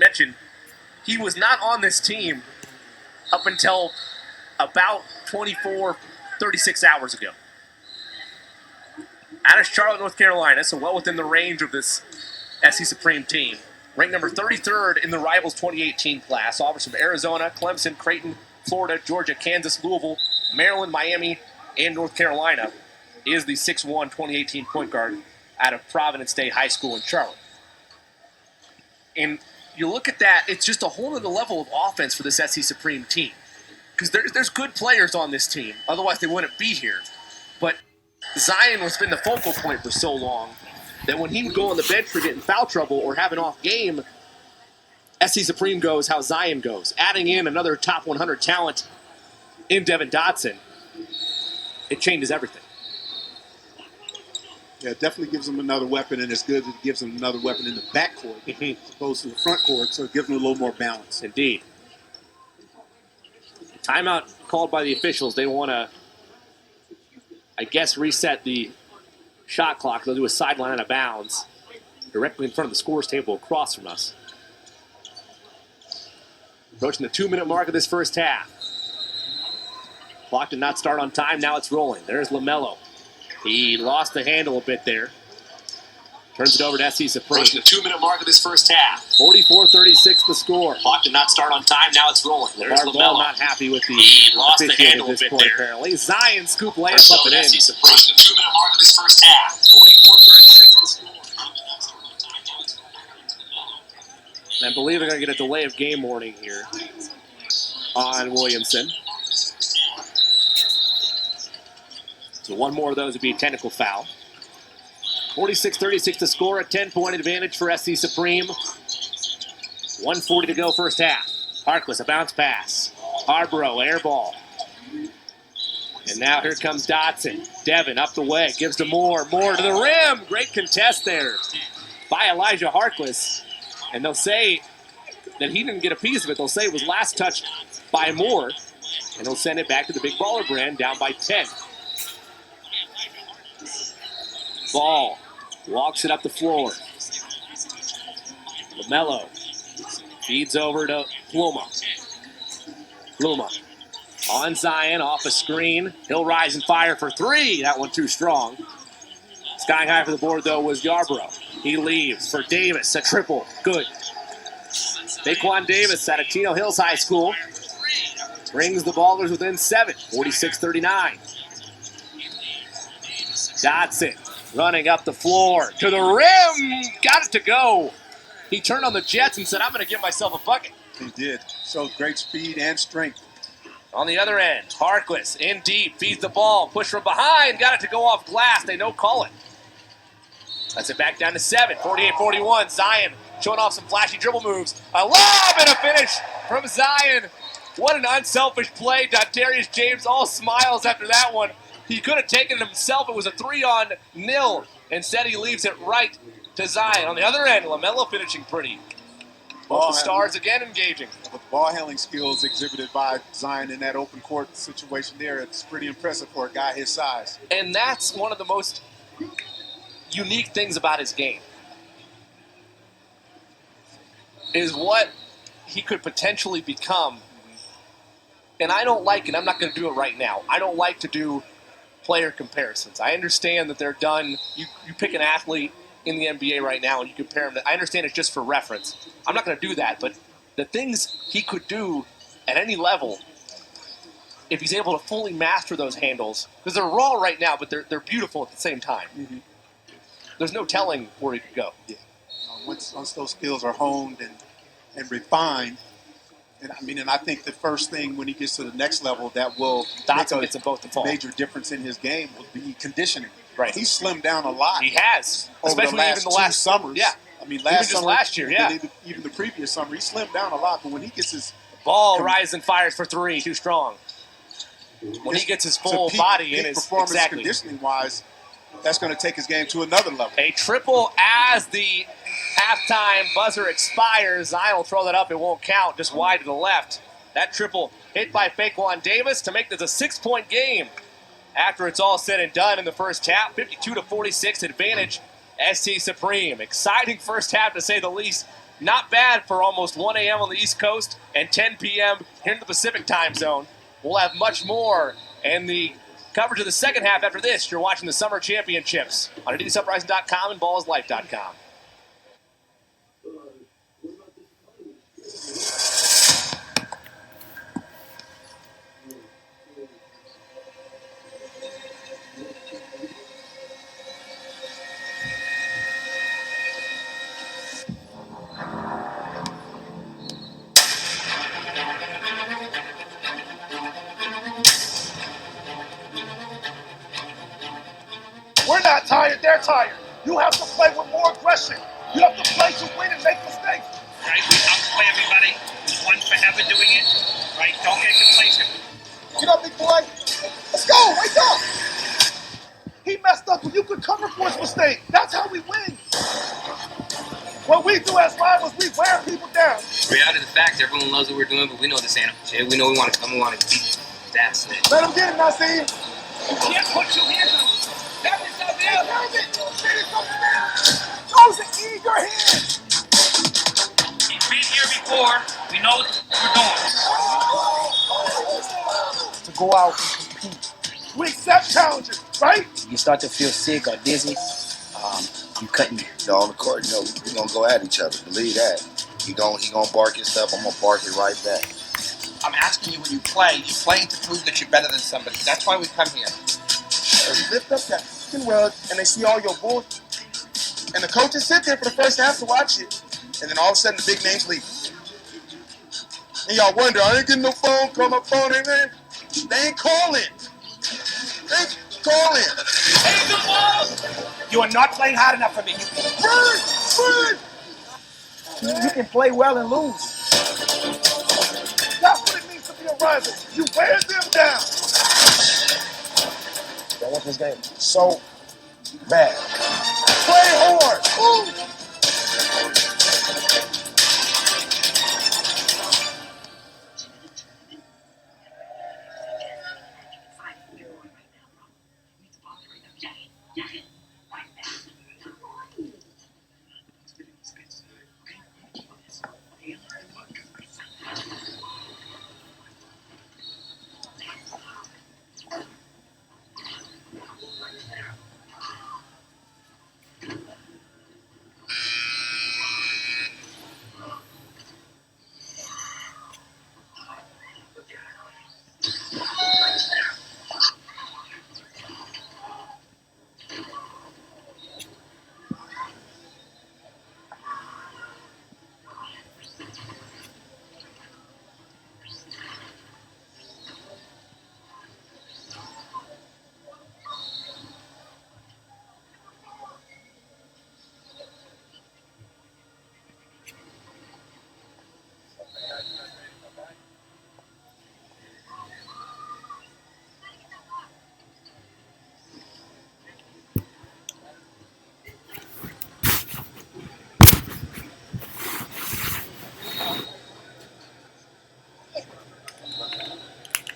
mention, he was not on this team up until about 36 hours ago. Out of Charlotte, North Carolina, so well within the range of this SC Supreme team. Ranked number 33rd in the Rivals 2018 class. Offers from Arizona, Clemson, Creighton, Florida, Georgia, Kansas, Louisville, Maryland, Miami, and North Carolina. Is the 6'1", 2018 point guard out of Providence Day High School in Charlotte. And you look at that, it's just a whole other level of offense for this SC Supreme team. Because there's good players on this team. Otherwise, they wouldn't be here. But Zion has been the focal point for so long that when he would go on the bench for getting foul trouble or have an off game, SC Supreme goes how Zion goes. Adding in another top 100 talent in Devin Dotson, it changes everything. Yeah, it definitely gives them another weapon, and it's good that it gives them another weapon in the backcourt as opposed to the front court, so it gives them a little more balance. Indeed. Timeout called by the officials. They want to, I guess, reset the shot clock. They'll do a sideline out of bounds directly in front of the scores table across from us. Approaching the 2-minute mark of this first half. Clock did not start on time. Now it's rolling. There's Lamelo. He lost the handle a bit there. Turns it over to SC Supreme. Approaching the 2-minute mark of this first half. 44-36 the score. Clock did not start on time. Now it's rolling. There's Lamelo. Not happy with the he lost the handle at this a bit point, there. apparently. Zion scoop layup up and in. SC Supreme. Approaching the 2-minute mark of this first half. 44-36 the score. And I believe they're going to get a delay of game warning here on Williamson. So one more of those would be a technical foul. 46-36 to score, a 10-point advantage for SC Supreme. 1:40 to go first half. Harkless, a bounce pass. Harborough, air ball. And now here comes Dotson. Devin up the way, gives to Moore. Moore to the rim. Great contest there by Elijah Harkless. And they'll say that he didn't get a piece of it. They'll say it was last touched by Moore. And he'll send it back to the Big Baller brand, down by 10. Ball walks it up the floor. Lamelo feeds over to Pluma. Pluma on Zion, off a screen. He'll rise and fire for three. That one too strong. Skying high for the board, though, was Yarborough. He leaves for Davis. A triple. Good. Daquan Davis out of Chino Hills High School brings the Ballers within 7. 46-39. Dotson running up the floor to the rim. Got it to go. He turned on the Jets and said, I'm going to give myself a bucket. He did. Showed great speed and strength. On the other end, Harkless in deep, feeds the ball, push from behind, got it to go off glass. They don't call it. That's it back down to 7. 48-41. Zion showing off some flashy dribble moves. A lob and a finish from Zion. What an unselfish play. Darius James all smiles after that one. He could have taken it himself. It was a 3-on-0. Instead, he leaves it right to Zion. On the other end, Lamelo finishing pretty. Both the stars again engaging. With ball handling skills exhibited by Zion in that open court situation there, it's pretty impressive for a guy his size. And that's one of the most unique things about his game, is what he could potentially become. And I don't like it. I'm not going to do it right now. I don't like to do player comparisons. I understand that they're done. You pick an athlete in the NBA right now and you compare him to, I understand it's just for reference. I'm not going to do that, but the things he could do at any level, if he's able to fully master those handles, because they're raw right now, but they're beautiful at the same time. Mm-hmm. There's no telling where he could go. Yeah. Once those skills are honed and refined, and I think the first thing when he gets to the next level that will make a major difference in his game will be conditioning. Right. He's slimmed down a lot. He has, especially even the last summers. Yeah. Last summer, last year, yeah. Even the previous summer, he slimmed down a lot. But when he gets his ball rises and fires for three, too strong. When he gets his full body in his performance, conditioning wise, that's going to take his game to another level. A triple as the halftime buzzer expires. Zion will throw that up. It won't count. Just wide to the left. That triple hit by Daquan Davis to make this a 6-point game. After it's all said and done in the first half, 52-46 advantage, SC Supreme. Exciting first half to say the least Not bad for almost 1 a.m. on the East Coast and 10 p.m. here in the Pacific time zone. We'll have much more and the coverage of the second half after this. You're watching the Summer Championships on AdidasUprising.com and BallsLife.com. We're not tired, they're tired. You have to play with more aggression. You have to play to win and make mistakes. Right, we outplay everybody. There's one forever doing it. Right, don't get complacent. Get up, big boy. Let's go, wake up. He messed up, but you could cover for his mistake. That's how we win. What we do as rivals, we wear people down. Reality of the fact, everyone loves what we're doing, but we know this animal. We know we want to come, we want to beat that. Let him get it, Nassim. You can't put your hands on him. That is not there. Those are eager hands. He's been here before. We know what we're doing. To go out and compete. We accept challenges, right? You start to feel sick or dizzy, you cutting. On the court, we're gonna go at each other. Believe that. He gonna bark his stuff. I'm gonna bark it right back. I'm asking you, when you play, you're playing to prove that you're better than somebody. That's why we come here. You lift up that fucking rug and they see all your bull. And the coaches sit there for the first half to watch it. And then all of a sudden the big names leave. And y'all wonder, I ain't getting no phone call, my phone ain't there. They ain't calling. They ain't calling. Take the ball! You are not playing hard enough for me. You can play well and lose. That's what it means to be a rival. You wear them down. I want this game so bad. Play hard. Ooh.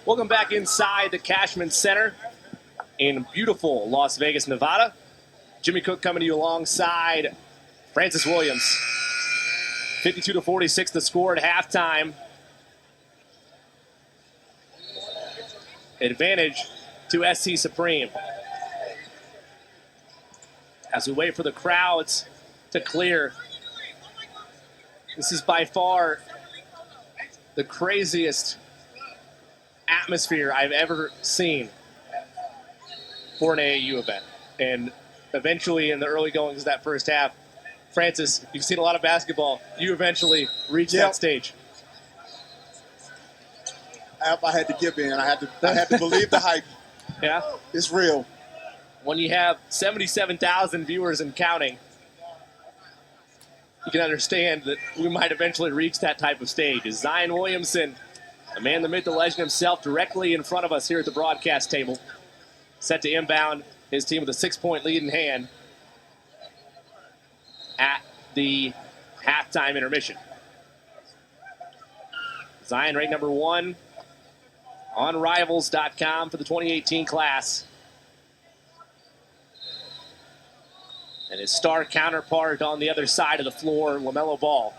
Welcome back inside the Cashman Center in beautiful Las Vegas, Nevada. Jimmy Cook coming to you alongside Francis Williams. 52-46 the score at halftime. Advantage to SC Supreme. As we wait for the crowds to clear. This is by far the craziest atmosphere I've ever seen for an AAU event. And eventually in the early goings of that first half, Francis, you've seen a lot of basketball. You eventually reached that stage. I had to give in. I had to believe the hype. Yeah? It's real. When you have 77,000 viewers and counting, you can understand that we might eventually reach that type of stage. As Zion Williamson, the man, the myth, the legend himself, directly in front of us here at the broadcast table, set to inbound his team with a 6-point lead in hand at the halftime intermission. Zion ranked number 1 on Rivals.com for the 2018 class. And his star counterpart on the other side of the floor, Lamelo Ball.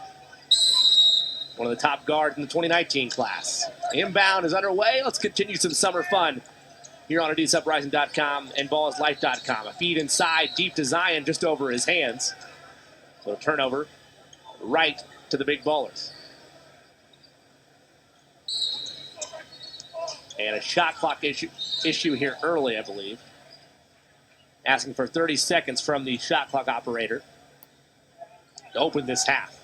one of the top guards in the 2019 class. Inbound is underway. Let's continue some summer fun here on AdizUprising.com and ballislife.com. A feed inside, deep to Zion, just over his hands. So a turnover right to the big ballers. And a shot clock issue here early, I believe. Asking for 30 seconds from the shot clock operator to open this half.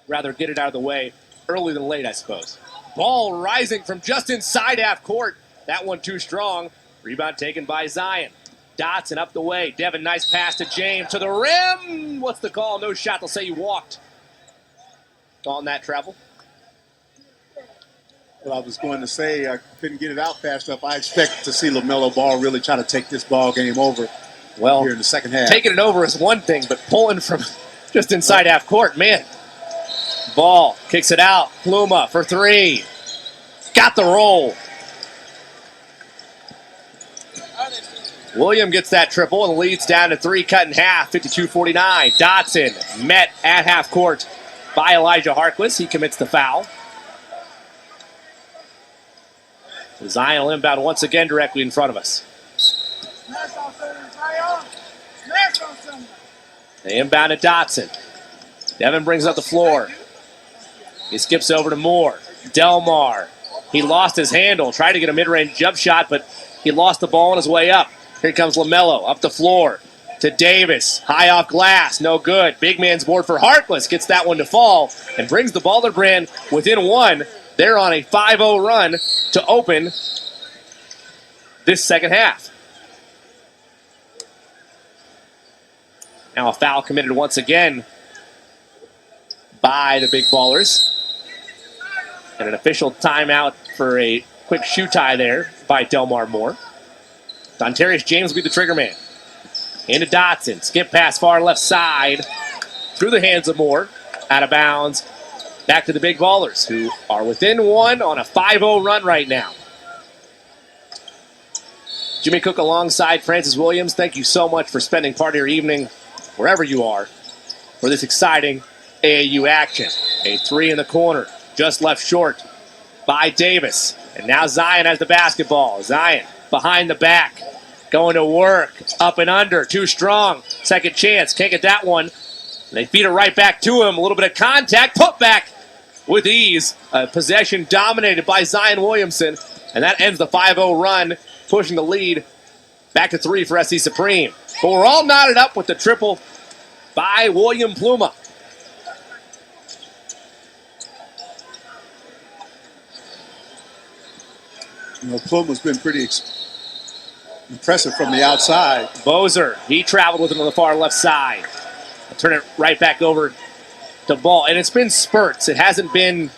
Rather get it out of the way early than late, I suppose. Ball rising from just inside half court. That one too strong. Rebound taken by Zion. Dotson up the way. Devin, nice pass to James to the rim. What's the call? No shot. They'll say you walked on that travel. Well, I was going to say I couldn't get it out fast enough. I expect to see Lamelo Ball really try to take this ball game over here in the second half. Taking it over is one thing, but pulling from just inside half court, man. Ball kicks it out. Pluma for three. Got the roll. William gets that triple and leads down to three, cut in half, 52-49. Dotson met at half court by Elijah Harkless. He commits the foul. Zion will inbound once again directly in front of us. They inbound to Dotson. Devin brings up the floor. He skips over to Moore. Delmar. He lost his handle. Tried to get a mid-range jump shot, but he lost the ball on his way up. Here comes Lamelo up the floor to Davis. High off glass. No good. Big man's board for Harkless. Gets that one to fall and brings the Baller brand within one. They're on a 5-0 run to open this second half. Now a foul committed once again by the big ballers. And an official timeout for a quick shoe tie there by Delmar Moore. Dontarius James will be the trigger man. Into Dotson. Skip pass far left side. Through the hands of Moore. Out of bounds. Back to the big ballers, who are within one on a 5-0 run right now. Jimmy Cook alongside Francis Williams, thank you so much for spending part of your evening, wherever you are, for this exciting AAU action. A three in the corner, just left short by Davis. And now Zion has the basketball. Zion behind the back, going to work, up and under, too strong. Second chance, can't get that one. They feed it right back to him. A little bit of contact. Put back with ease. Possession dominated by Zion Williamson. And that ends the 5-0 run, pushing the lead back to three for SC Supreme. But we're all knotted up with the triple by William Pluma. You know, Pluma's been pretty impressive from the outside. Bozer, he traveled with him on the far left side. I'll turn it right back over to Ball. And it's been spurts. It hasn't been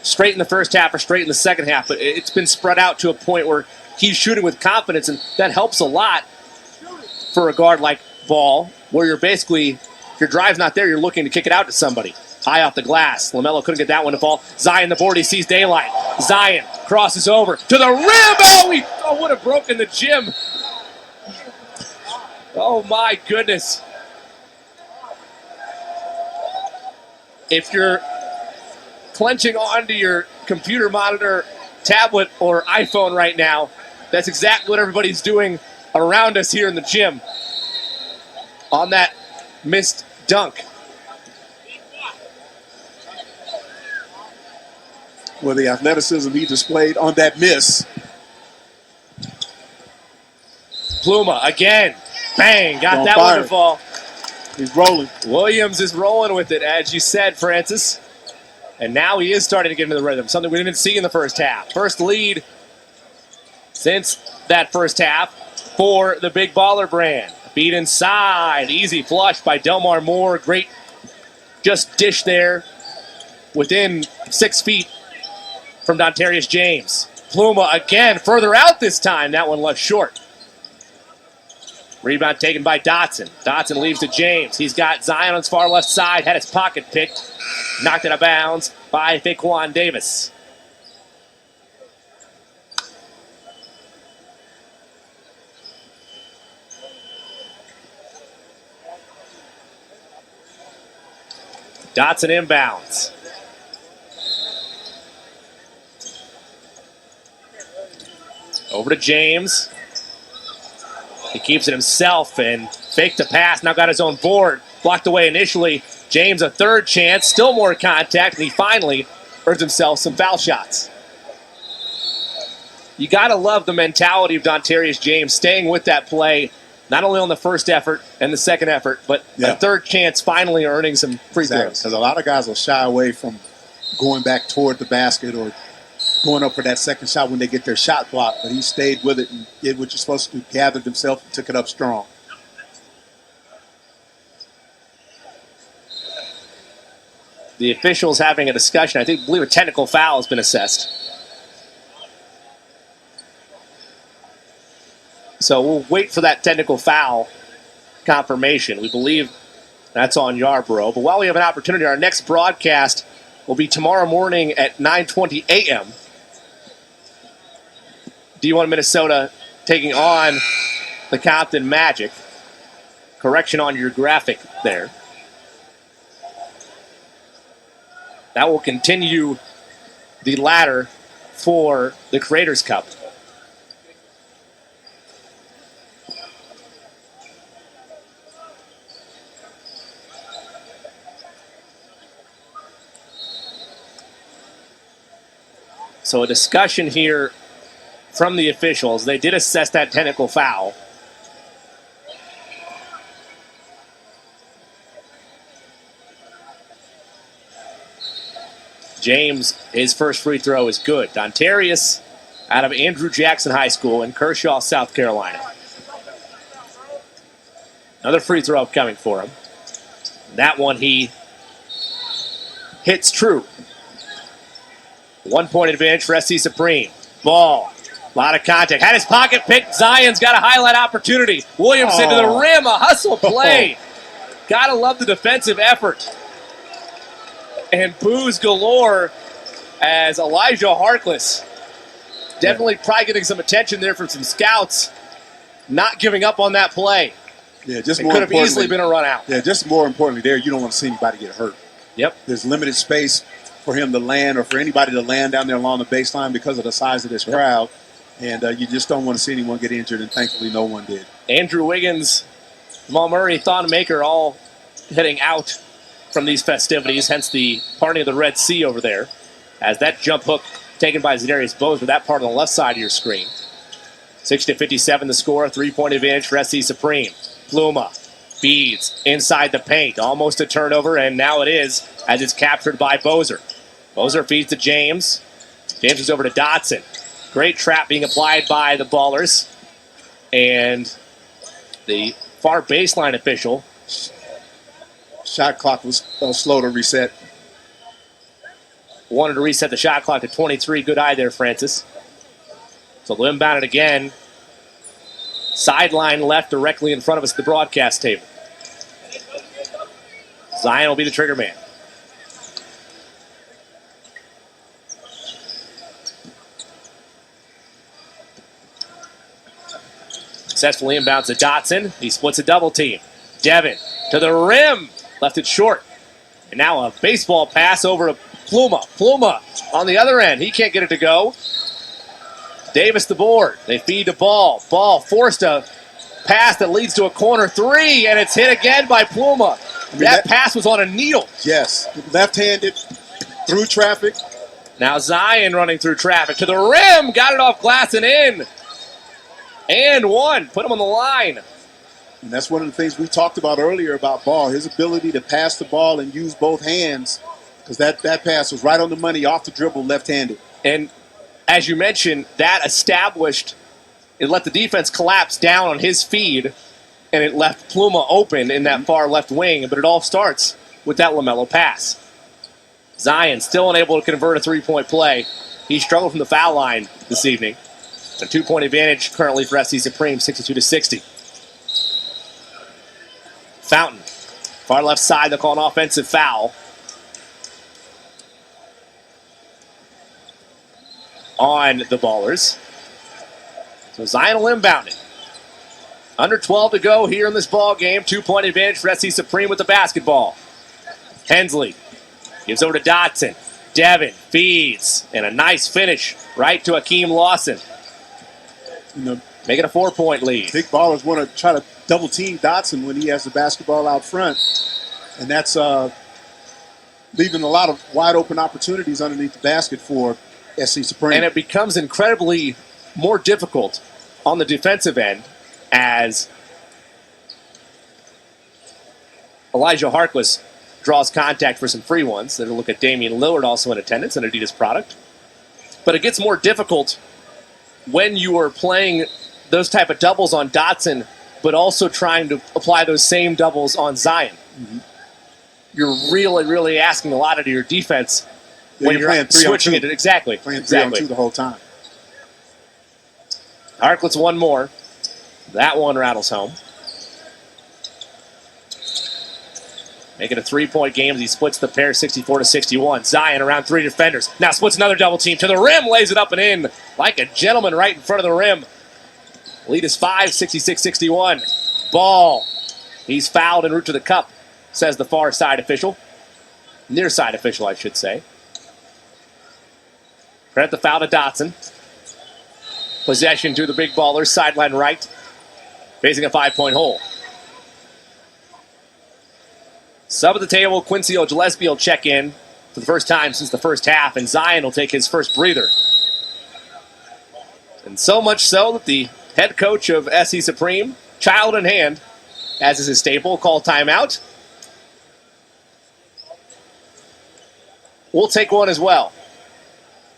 straight in the first half or straight in the second half, but it's been spread out to a point where he's shooting with confidence, and that helps a lot for a guard like Ball, where you're basically, if your drive's not there, you're looking to kick it out to somebody. High off the glass. Lamelo couldn't get that one to fall. Zion the board, he sees daylight. Zion crosses over to the rim. Oh, he would have broken the gym. Oh, my goodness. If you're clenching onto your computer monitor, tablet, or iPhone right now, that's exactly what everybody's doing around us here in the gym on that missed dunk. Well, the athleticism he displayed on that miss. Pluma again. Bang. Got that one to fall. He's rolling. Williams is rolling with it, as you said, Francis. And now he is starting to get into the rhythm, something we didn't see in the first half. First lead since that first half for the Big Baller brand. Beat inside. Easy flush by Delmar Moore. Great just dish there within 6 feet from Dontarius James. Pluma again, further out this time. That one left short. Rebound taken by Dotson. Dotson leaves to James. He's got Zion on his far left side. Had his pocket picked. Knocked it out of bounds by Faquan Davis. Dotson inbounds. Over to James. He keeps it himself and faked the pass. Now got his own board. Blocked away initially. James a third chance. Still more contact. And he finally earns himself some foul shots. You got to love the mentality of Dontarius James staying with that play, not only on the first effort and the second effort, but a third chance finally earning some free throws. Because a lot of guys will shy away from going back toward the basket or going up for that second shot when they get their shot blocked. But he stayed with it and did what you're supposed to do, gathered himself and took it up strong. The officials having a discussion. I believe a technical foul has been assessed. So we'll wait for that technical foul confirmation. We believe that's on Yarborough. But while we have an opportunity, our next broadcast will be tomorrow morning at 9:20 a.m. D1 Minnesota taking on the Compton Magic. Correction on your graphic there. That will continue the ladder for the Creators Cup. So a discussion here from the officials. They did assess that technical foul. James, his first free throw is good. Dontarius out of Andrew Jackson High School in Kershaw, South Carolina. Another free throw coming for him. That one he hits true. 1 point advantage for SC Supreme. Ball. A lot of contact. Had his pocket picked. Zion's got a highlight opportunity. Williamson to the rim. A hustle play. Gotta love the defensive effort. And boos galore as Elijah Harkless definitely probably getting some attention there from some scouts. Not giving up on that play. Yeah, just it more could have easily been a run out. Yeah, just more importantly there, you don't want to see anybody get hurt. Yep. There's limited space for him to land or for anybody to land down there along the baseline because of the size of this crowd. And you just don't want to see anyone get injured, and thankfully no one did. Andrew Wiggins, Jamal Murray, Thon Maker all heading out from these festivities, hence the party of the Red Sea over there. As that jump hook taken by Zadarius Bowes with that part on the left side of your screen. 60-57 the score, 3-point advantage for SC Supreme. Pluma feeds inside the paint, almost a turnover, and now it is as it's captured by Bozer. Bozer feeds to James. James is over to Dotson. Great trap being applied by the Ballers. And the far baseline official. Shot clock was slow to reset. Wanted to reset the shot clock to 23. Good eye there, Francis. So they'll inbound it again. Sideline left directly in front of us at the broadcast table. Zion will be the trigger man. Successfully inbounds to Dotson. He splits a double team. Devin to the rim. Left it short. And now a baseball pass over to Pluma. Pluma on the other end. He can't get it to go. Davis the board. They feed the ball. Ball forced a pass that leads to a corner three, and it's hit again by Pluma. That pass was on a needle. Yes. Left-handed, through traffic. Now Zion running through traffic to the rim. Got it off glass and in. And one. Put him on the line. And that's one of the things we talked about earlier about Ball, his ability to pass the ball and use both hands, because that pass was right on the money, off the dribble, left-handed. And as you mentioned, that established, it let the defense collapse down on his feed, and it left Pluma open in that far left wing, but it all starts with that Lamelo pass. Zion still unable to convert a three-point play. He struggled from the foul line this evening. A 2-point advantage currently for SC Supreme, 62-60. Fountain, far left side, they'll call an offensive foul on the Ballers. So Zion will inbound it. Under 12 to go here in this ball game. 2-point advantage for SC Supreme with the basketball. Hensley Gives over to Dotson. Devin feeds. And a nice finish right to Akeem Lawson. You know, make it a 4-point lead. Big ballers want to try to double team Dotson when he has the basketball out front. And that's leaving a lot of wide open opportunities underneath the basket for SC Supreme. And it becomes incredibly more difficult on the defensive end as Elijah Harkless draws contact for some free ones. Then we'll look at Damian Lillard, also in attendance, an Adidas product. But it gets more difficult when you are playing those type of doubles on Dotson, but also trying to apply those same doubles on Zion. Mm-hmm. You're really, really asking a lot out of your defense when you're switching it. Exactly. Playing 3-on-2 the whole time. Harkless one more. That one rattles home. Making a 3-point game as he splits the pair 64-61. Zion around 3 defenders. Now splits another double team to the rim, lays it up and in like a gentleman right in front of the rim. Lead is 5, 66-61. Ball. He's fouled en route to the cup, says the far side official. Near side official, I should say. Credit the foul to Dotson. Possession to the big baller, sideline right. Facing a 5-point hole. Sub at the table, Quincy Gillespie will check in for the first time since the first half, and Zion will take his first breather. And so much so that the head coach of SC Supreme, child in hand, as is his staple, call timeout. We'll take one as well.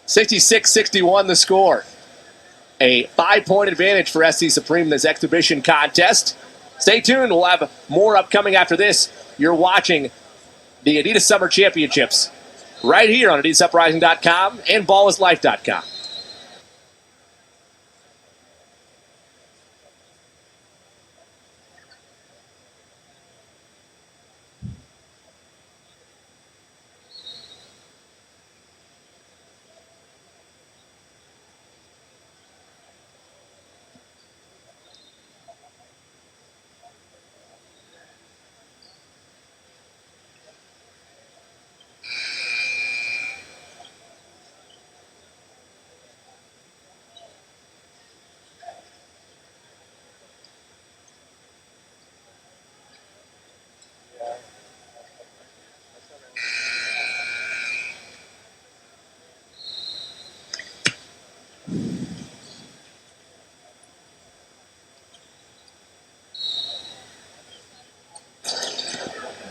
66-61 the score. A 5-point advantage for SC Supreme in this exhibition contest. Stay tuned. We'll have more upcoming after this. You're watching the Adidas Summer Championships right here on AdidasUprising.com and BallIsLife.com.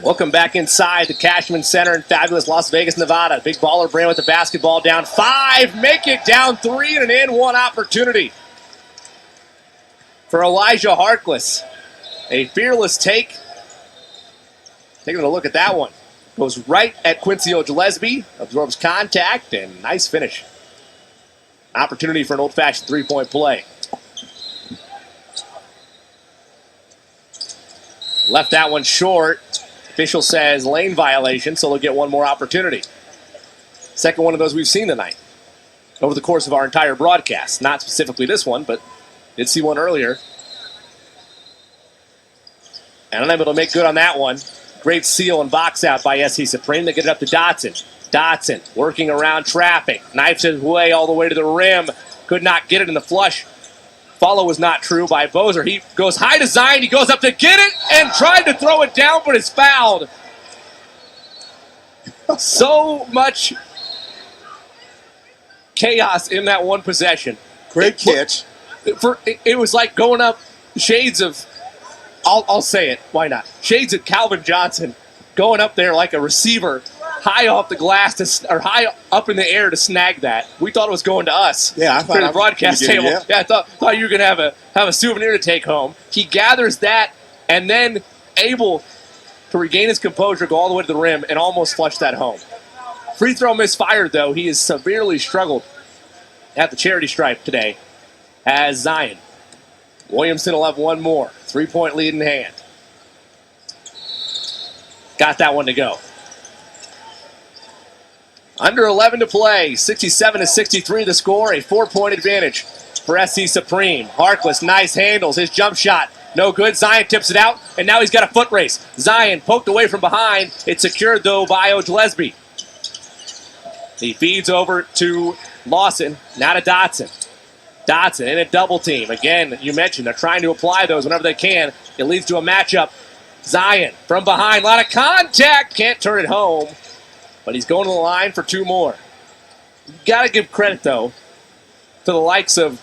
Welcome back inside the Cashman Center in fabulous Las Vegas, Nevada. Big baller Brand with the basketball down 5. Make it down 3 and an N1 opportunity for Elijah Harkless. A fearless take. Taking a look at that one. Goes right at Quincy Gillespie. Absorbs contact and nice finish. Opportunity for an old-fashioned 3-point play. Left that one short. Official says lane violation, so they'll get one more opportunity. Second one of those we've seen tonight over the course of our entire broadcast. Not specifically this one, but did see one earlier. And unable to make good on that one. Great seal and box out by SC Supreme. They get it up to Dotson. Dotson working around traffic. Knifes his way all the way to the rim. Could not get it in the flush. Follow was not true by Bozer. He goes high to Zion. He goes up to get it and tried to throw it down, but is fouled. So much chaos in that one possession. Great catch. It was like going up shades of, I'll say it, why not? Shades of Calvin Johnson going up there like a receiver, high off the glass or high up in the air to snag that. We thought it was going to us. Yeah, I thought the broadcast table. Yeah, I thought you were gonna have a souvenir to take home. He gathers that and then able to regain his composure, go all the way to the rim, and almost flush that home. Free throw misfired though. He has severely struggled at the charity stripe today as Zion. Williamson will have one more. 3-point lead in hand. Got that one to go. Under 11 to play, 67-63 the score, a 4-point advantage for SC Supreme. Harkless, nice handles, his jump shot, no good. Zion tips it out, and now he's got a foot race. Zion poked away from behind. It's secured, though, by Gillespie. He feeds over to Lawson, now to Dotson. Dotson in a double team. Again, you mentioned they're trying to apply those whenever they can. It leads to a matchup. Zion from behind, a lot of contact. Can't turn it home, but he's going to the line for 2 more. You got to give credit, though, to the likes of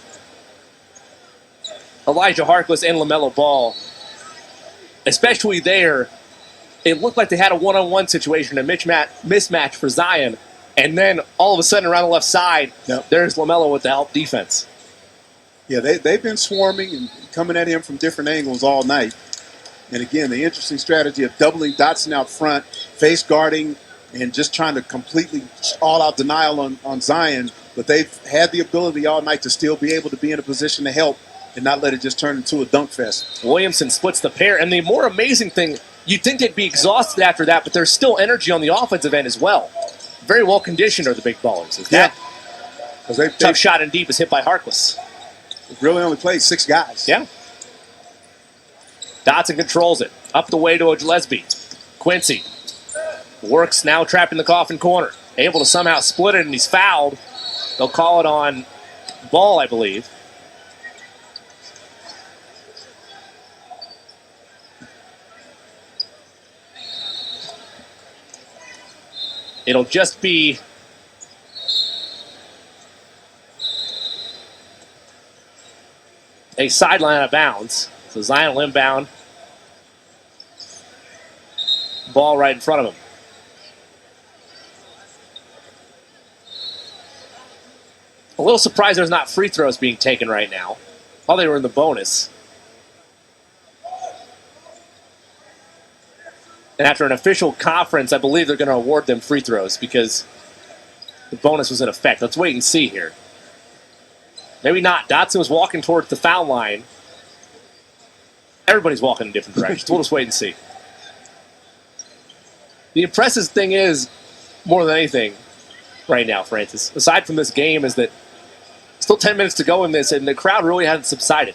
Elijah Harkless and Lamelo Ball. Especially there, it looked like they had a one-on-one situation, a mismatch for Zion, and then all of a sudden around the left side, there's Lamelo with the help defense. Yeah, they've been swarming and coming at him from different angles all night. And again, the interesting strategy of doubling Dotson out front, face guarding, and just trying to completely all-out denial on Zion. But they've had the ability all night to still be able to be in a position to help and not let it just turn into a dunk fest. Williamson splits the pair. And the more amazing thing, you'd think they'd be exhausted after that, but there's still energy on the offensive end as well. Very well conditioned are the big ballers. Tough shot and deep is hit by Harkless. They've really only played 6 guys. Yeah. Dotson controls it. Up the way to Gillespie. Quincy works now trapped in the coffin corner. Able to somehow split it, and he's fouled. They'll call it on Ball, I believe. It'll just be a sideline out of bounds. So Zion will inbound. Ball right in front of him. A little surprised there's not free throws being taken right now. While they were in the bonus. And after an official conference, I believe they're going to award them free throws because the bonus was in effect. Let's wait and see here. Maybe not. Dotson was walking towards the foul line. Everybody's walking in different directions. We'll just wait and see. The impressive thing is, more than anything right now, Francis, aside from this game, is that still 10 minutes to go in this, and the crowd really hasn't subsided.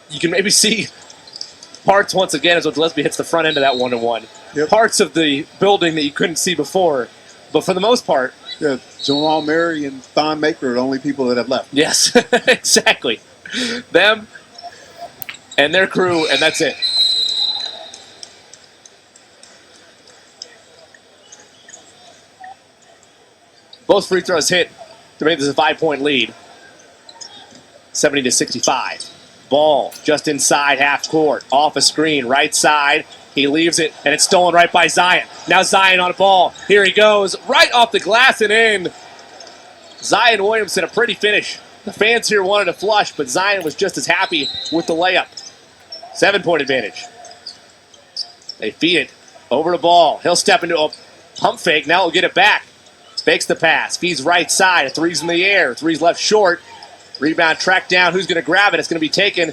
You can maybe see parts once again as Gillespie hits the front end of that 1-1. Yep. Parts of the building that you couldn't see before. But for the most part, yeah, Jamal Murray and Thon Maker are the only people that have left. Yes, exactly. Them and their crew, and that's it. Both free throws hit to make this a 5-point lead. 70-65. Ball just inside half court. Off a screen, right side. He leaves it, and it's stolen right by Zion. Now Zion on a ball. Here he goes, right off the glass and in. Zion Williamson, a pretty finish. The fans here wanted to flush, but Zion was just as happy with the layup. 7-point advantage. They feed it over to Ball. He'll step into a pump fake. Now he'll get it back. Fakes the pass. Feeds right side. A three's in the air. Three's left short. Rebound tracked down. Who's going to grab it? It's going to be taken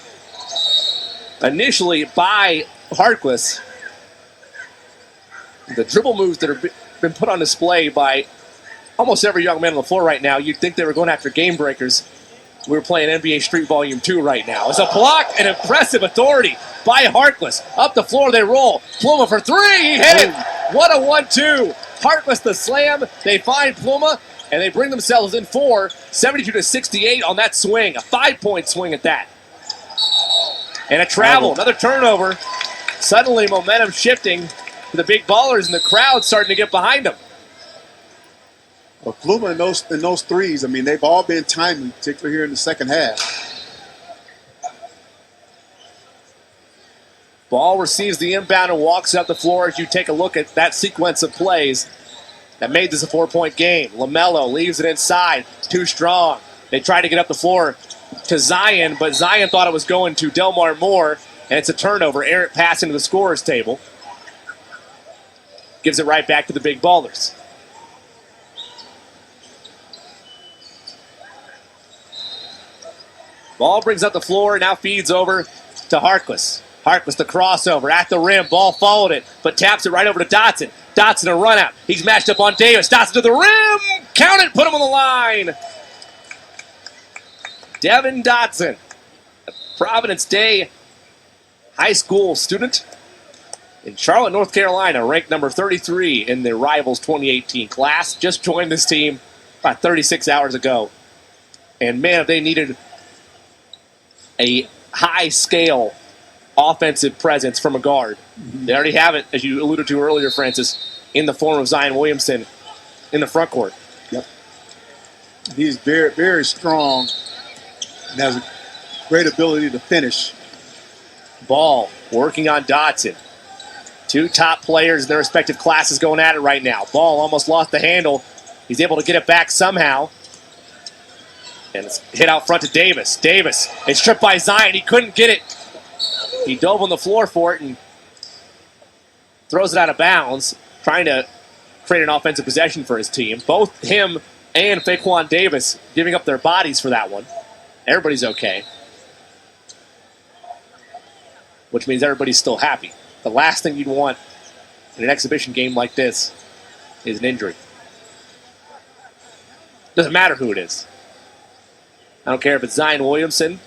initially by Harkless. The dribble moves that have been put on display by almost every young man on the floor right now, you'd think they were going after game breakers. We were playing NBA Street Volume 2 right now. It's a block and impressive authority by Harkless. Up the floor they roll. Pluma for 3. He hit it. What a 1-2. Harkless the slam. They find Pluma, and they bring themselves in 4. 72-68 on that swing. A 5-point swing at that. And a travel. Another turnover. Suddenly momentum shifting to the big ballers, and the crowd starting to get behind them. Well, Pluma in those threes, I mean, they've all been timely, particularly here in the second half. Ball receives the inbound and walks up the floor as you take a look at that sequence of plays that made this a 4-point game. Lamelo leaves it inside. Too strong. They try to get up the floor to Zion, but Zion thought it was going to Delmar Moore, and it's a turnover. Errant pass into the scorer's table. Gives it right back to the big ballers. Ball brings up the floor, now feeds over to Harkless. Harkless the crossover at the rim. Ball followed it, but taps it right over to Dotson. Dotson a run out. He's matched up on Davis. Dotson to the rim. Count it. Put him on the line. Devin Dotson, a Providence Day high school student in Charlotte, North Carolina, ranked number 33 in the Rivals 2018 class. Just joined this team about 36 hours ago. And, man, if they needed a high-scale offensive presence from a guard, they already have it, as you alluded to earlier, Francis, in the form of Zion Williamson in the front court. Yep. He's very, very strong and has a great ability to finish. Ball working on Dotson. Two top players in their respective classes going at it right now. Ball almost lost the handle. He's able to get it back somehow. And it's hit out front to Davis. Davis, it's stripped by Zion. He couldn't get it. He dove on the floor for it and throws it out of bounds, trying to create an offensive possession for his team. Both him and Faquan Davis giving up their bodies for that one. Everybody's okay, which means everybody's still happy. The last thing you'd want in an exhibition game like this is an injury. Doesn't matter who it is. I don't care if it's Zion Williamson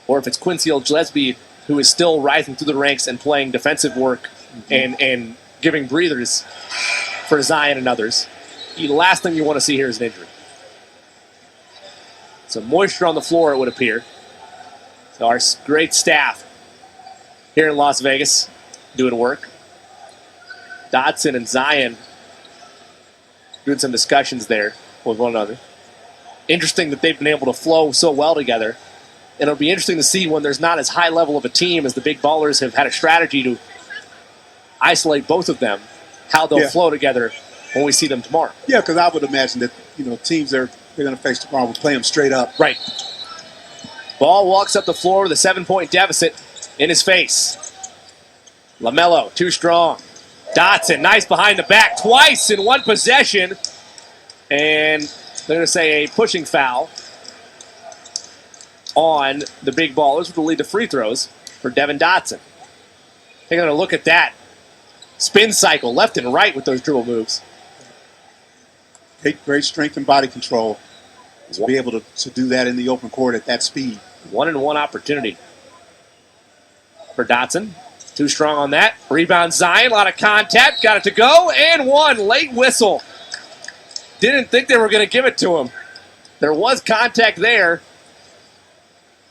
or if it's Quincy Gillespie, who is still rising through the ranks and playing defensive work and giving breathers for Zion and others. The last thing you want to see here is an injury. Some moisture on the floor, it would appear. So our great staff here in Las Vegas doing work. Dotson and Zion doing some discussions there with one another. Interesting that they've been able to flow so well together. And it'll be interesting to see when there's not as high level of a team as the big ballers have had a strategy to isolate both of them, how they'll flow together when we see them tomorrow. Yeah, because I would imagine that, teams they're going to face tomorrow will play them straight up. Right. Ball walks up the floor with a 7-point deficit in his face. Lamelo, too strong. Dotson, nice behind the back, twice in one possession. And they're going to say a pushing foul on the big ballers, which will lead to free throws for Devin Dotson. Taking a look at that. Spin cycle, left and right with those dribble moves. Great strength and body control to be able to do that in the open court at that speed. 1-and-1 opportunity for Dotson. Too strong on that. Rebound Zion, a lot of contact, got it to go, and one. Late whistle. Didn't think they were going to give it to him. There was contact there,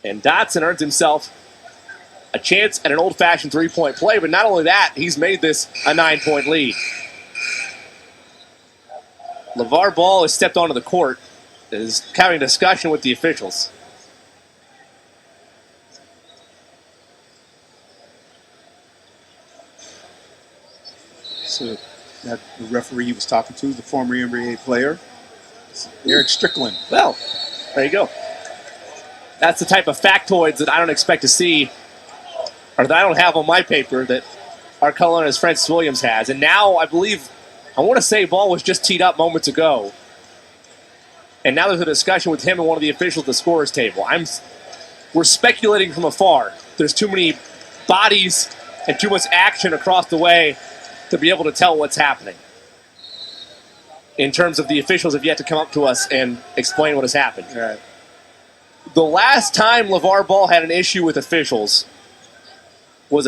and Dotson earns himself a chance at an old-fashioned three-point play, but not only that, he's made this a 9-point lead. LeVar Ball has stepped onto the court, is having a discussion with the officials. So that the referee he was talking to, the former NBA player, Eric Strickland. Well, there you go. That's the type of factoids that I don't expect to see, or that I don't have on my paper, that our columnist Francis Williams has. And now I want to say Ball was just teed up moments ago. And now there's a discussion with him and one of the officials at the scorer's table. We're speculating from afar. There's too many bodies and too much action across the way to be able to tell what's happening. In terms of the officials have yet to come up to us and explain what has happened. Right. The last time LeVar Ball had an issue with officials was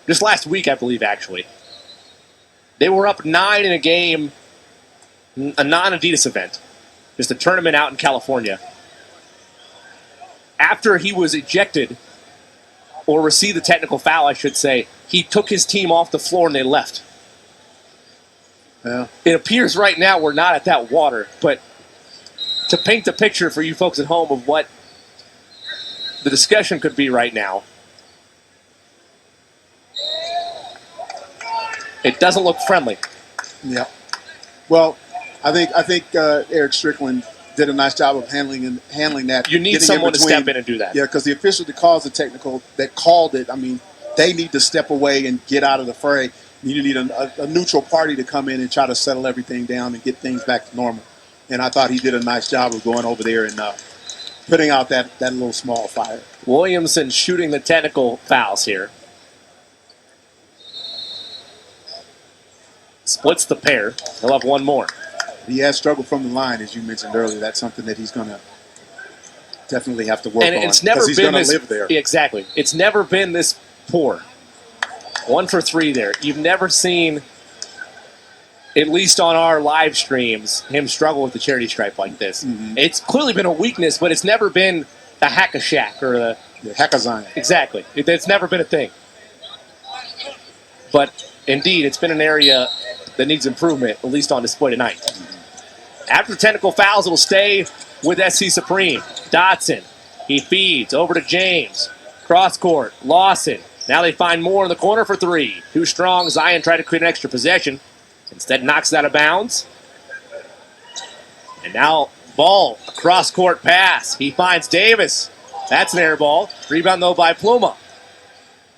just last week, I believe, actually. They were up 9 in a game, a non-Adidas event, just a tournament out in California. After he was ejected, or received the technical foul, I should say, he took his team off the floor and they left. Yeah. It appears right now we're not at that water, but to paint the picture for you folks at home of what the discussion could be right now, it doesn't look friendly. Yeah. Well, I think Eric Strickland did a nice job of handling that. You need someone to step in and do that. Yeah, because the official that caused the technical, that called it, they need to step away and get out of the fray. You need a neutral party to come in and try to settle everything down and get things back to normal. And I thought he did a nice job of going over there and putting out that little small fire. Williamson shooting the technical fouls here. Splits the pair. He'll have one more. He has struggled from the line, as you mentioned earlier. That's something that he's going to definitely have to work on. And it's never he's been going to live there. Exactly. It's never been this poor. 1 for 3 there. You've never seen at least on our live streams, him struggle with the charity stripe like this. Mm-hmm. It's clearly been a weakness, but it's never been the hack-a-shack or the hack-a-zion. Exactly. It's never been a thing. But indeed, it's been an area that needs improvement, at least on display tonight. After the technical fouls, it'll stay with SC Supreme. Dotson, he feeds over to James. Cross court, Lawson. Now they find Moore in the corner for three. Too strong. Zion tried to create an extra possession. Instead knocks it out of bounds. And now Ball, a cross court pass. He finds Davis. That's an air ball. Rebound though by Pluma.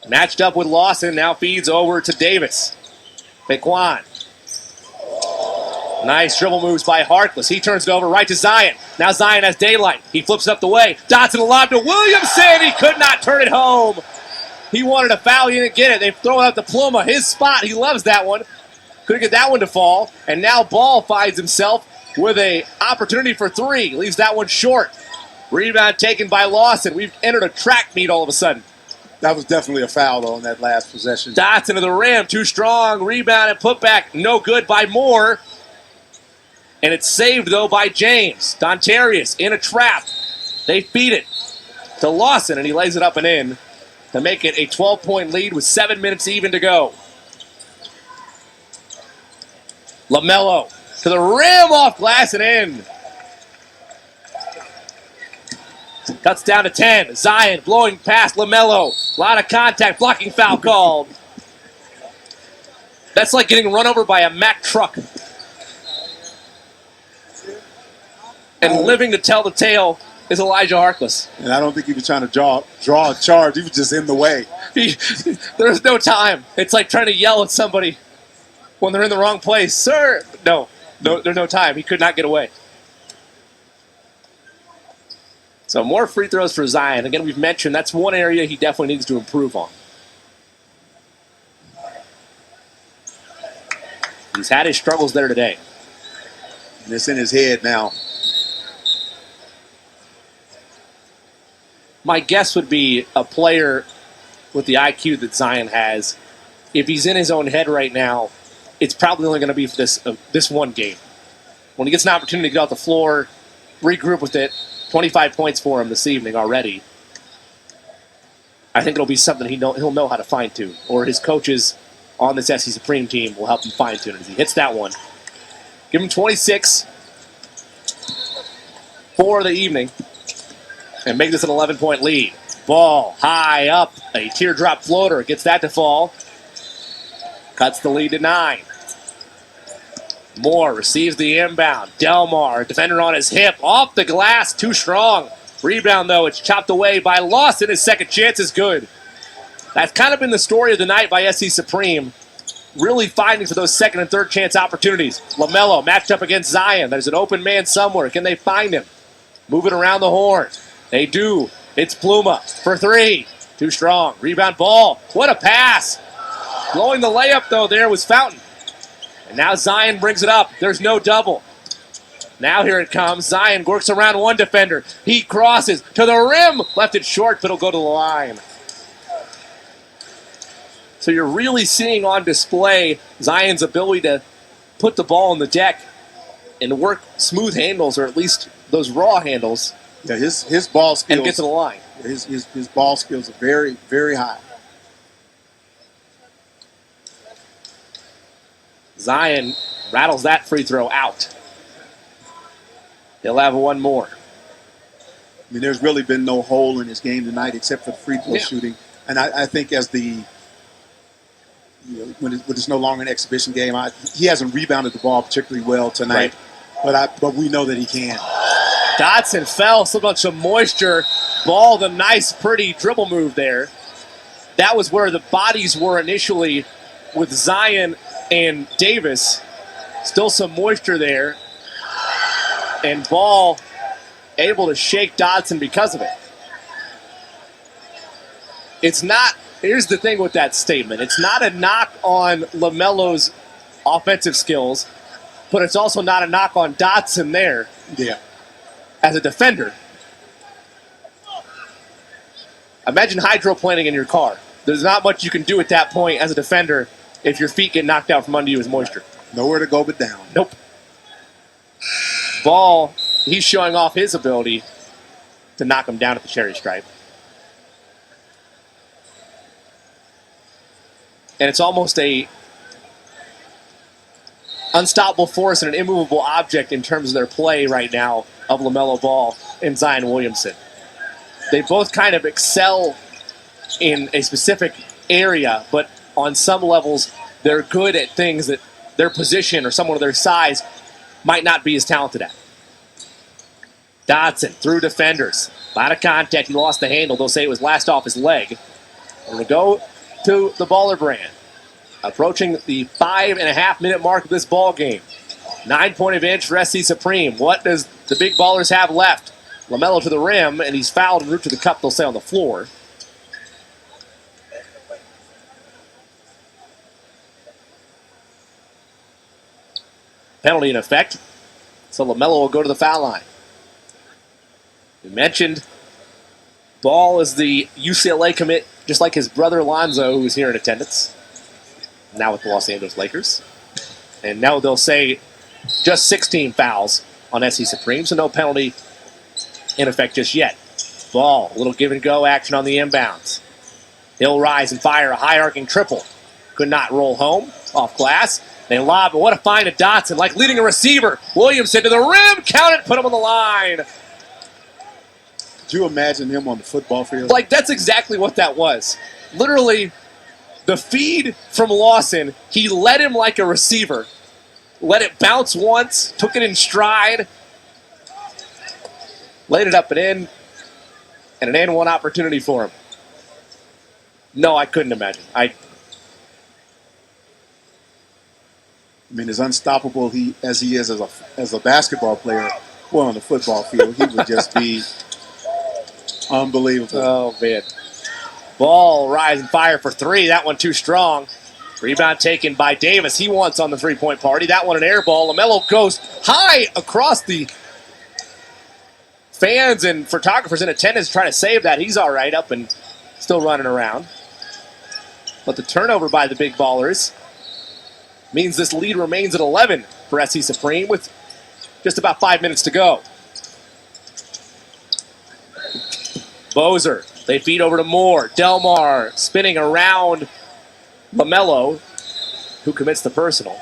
Matched up with Lawson. Now feeds over to Davis. Bequan. Nice dribble moves by Harkless. He turns it over right to Zion. Now Zion has daylight. He flips it up the way. Dotson a lob to Williamson. He could not turn it home. He wanted a foul. He didn't get it. They throw it out to Pluma. His spot. He loves that one. Couldn't get that one to fall. And now Ball finds himself with an opportunity for three. Leaves that one short. Rebound taken by Lawson. We've entered a track meet all of a sudden. That was definitely a foul, though, on that last possession. Dotson to the rim. Too strong. Rebound and putback. No good by Moore. And it's saved, though, by James. Dontarius in a trap. They feed it to Lawson, and he lays it up and in to make it a 12-point lead with 7 minutes even to go. Lamelo to the rim, off glass and in. Cuts down to 10. Zion blowing past Lamelo. A lot of contact, blocking foul called. That's like getting run over by a Mack truck. And living to tell the tale is Elijah Harkless. And I don't think he was trying to draw a charge. He was just in the way. There's no time. It's like trying to yell at somebody when they're in the wrong place. Sir! No, there's no time. He could not get away. So more free throws for Zion. Again, we've mentioned that's one area he definitely needs to improve on. He's had his struggles there today. And it's in his head now. My guess would be a player with the IQ that Zion has, if he's in his own head right now, it's probably only going to be for this one game. When he gets an opportunity to get off the floor, regroup with it, 25 points for him this evening already, I think it'll be something he'll know how to fine-tune, or his coaches on this SC Supreme team will help him fine-tune it as he hits that one. Give him 26 for the evening. And make this an 11-point lead. Ball high up. A teardrop floater. Gets that to fall. Cuts the lead to 9. Moore receives the inbound. Delmar, defender on his hip. Off the glass. Too strong. Rebound, though. It's chopped away by Lawson. His second chance is good. That's kind of been the story of the night by SC Supreme. Really fighting for those second and third chance opportunities. Lamelo matched up against Zion. There's an open man somewhere. Can they find him? Move it around the horn. They do. It's Pluma for three. Too strong. Rebound Ball. What a pass. Blowing the layup, though, there was Fountain. And now Zion brings it up. There's no double. Now here it comes. Zion works around one defender. He crosses to the rim. Left it short, but it'll go to the line. So you're really seeing on display Zion's ability to put the ball on the deck and work smooth handles, or at least those raw handles. Yeah, his ball skills. And get to the line. His ball skills are very, very high. Zion rattles that free throw out. He'll have one more. I mean, there's really been no hole in his game tonight except for the free throw shooting. And I think as when it's no longer an exhibition game, he hasn't rebounded the ball particularly well tonight. Right. But we know that he can. Dotson fell, slipped on some moisture. Ball, the nice, pretty dribble move there. That was where the bodies were initially with Zion and Davis. Still some moisture there. And Ball able to shake Dotson because of it. It's not, here's the thing with that statement. It's not a knock on LaMelo's offensive skills, but it's also not a knock on Dotson there. Yeah. As a defender. Imagine hydroplaning in your car. There's not much you can do at that point as a defender if your feet get knocked out from under you as moisture. Nowhere to go but down. Nope. Ball, he's showing off his ability to knock him down at the cherry stripe. And it's almost a unstoppable force and an immovable object in terms of their play right now of Lamelo Ball and Zion Williamson. They both kind of excel in a specific area, but on some levels, they're good at things that their position or someone of their size might not be as talented at. Dotson through defenders. A lot of contact. He lost the handle. They'll say it was last off his leg. We're going to go to the Baller brand. Approaching the 5.5-minute mark of this ball game. 9-point advantage for SC Supreme. What does the big ballers have left? Lamelo to the rim, and he's fouled en route to the cup, they'll say, on the floor. Penalty in effect. So Lamelo will go to the foul line. We mentioned Ball is the UCLA commit, just like his brother Lonzo, who's here in attendance. Now with the Los Angeles Lakers. And now they'll say just 16 fouls on SC Supreme, so no penalty in effect just yet. Ball, a little give and go action on the inbounds. He'll rise and fire a high arcing triple. Could not roll home off glass. They lob, but what a find at Dotson, like leading a receiver. Williamson to the rim, count it, put him on the line. Could you imagine him on the football field? Like, that's exactly what that was. Literally, the feed from Lawson, he led him like a receiver. Let it bounce once, took it in stride, laid it up and in, and an and one opportunity for him. No, I couldn't imagine. I mean, as unstoppable as he is as a basketball player, well, on the football field, he would just be unbelievable. Oh, man. Ball, rise and fire for three. That one too strong. Rebound taken by Davis. He wants on the three-point party. That one an air ball. Lamelo goes high across the fans and photographers in attendance trying to save that. He's all right, up and still running around. But the turnover by the big ballers means this lead remains at 11 for SC Supreme with just about 5 minutes to go. Bozer, they feed over to Moore. Delmar spinning around Lamelo, who commits the personal.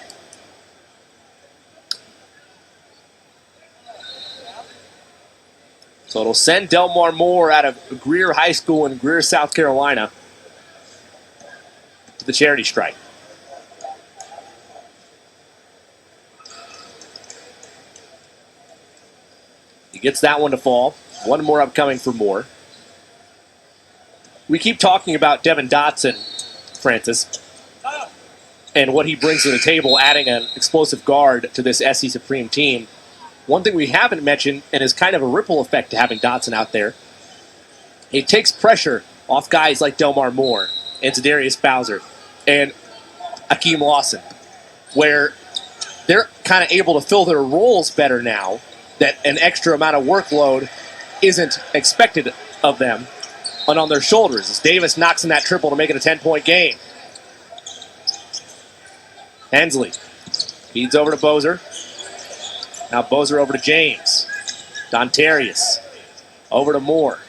So it'll send Delmar Moore out of Greer High School in Greer, South Carolina, to the charity stripe. He gets that one to fall. One more upcoming for Moore. We keep talking about Devin Dotson, Francis, and what he brings to the table, adding an explosive guard to this SC Supreme team. One thing we haven't mentioned, and is kind of a ripple effect to having Dotson out there, it takes pressure off guys like Delmar Moore and Za'Darius Bowser and Akeem Lawson, where they're kind of able to fill their roles better now that an extra amount of workload isn't expected of them and on their shoulders as Davis knocks in that triple to make it a 10-point game. Hensley feeds over to Bozer. Now Bozer over to James. Dontarius over to Moore.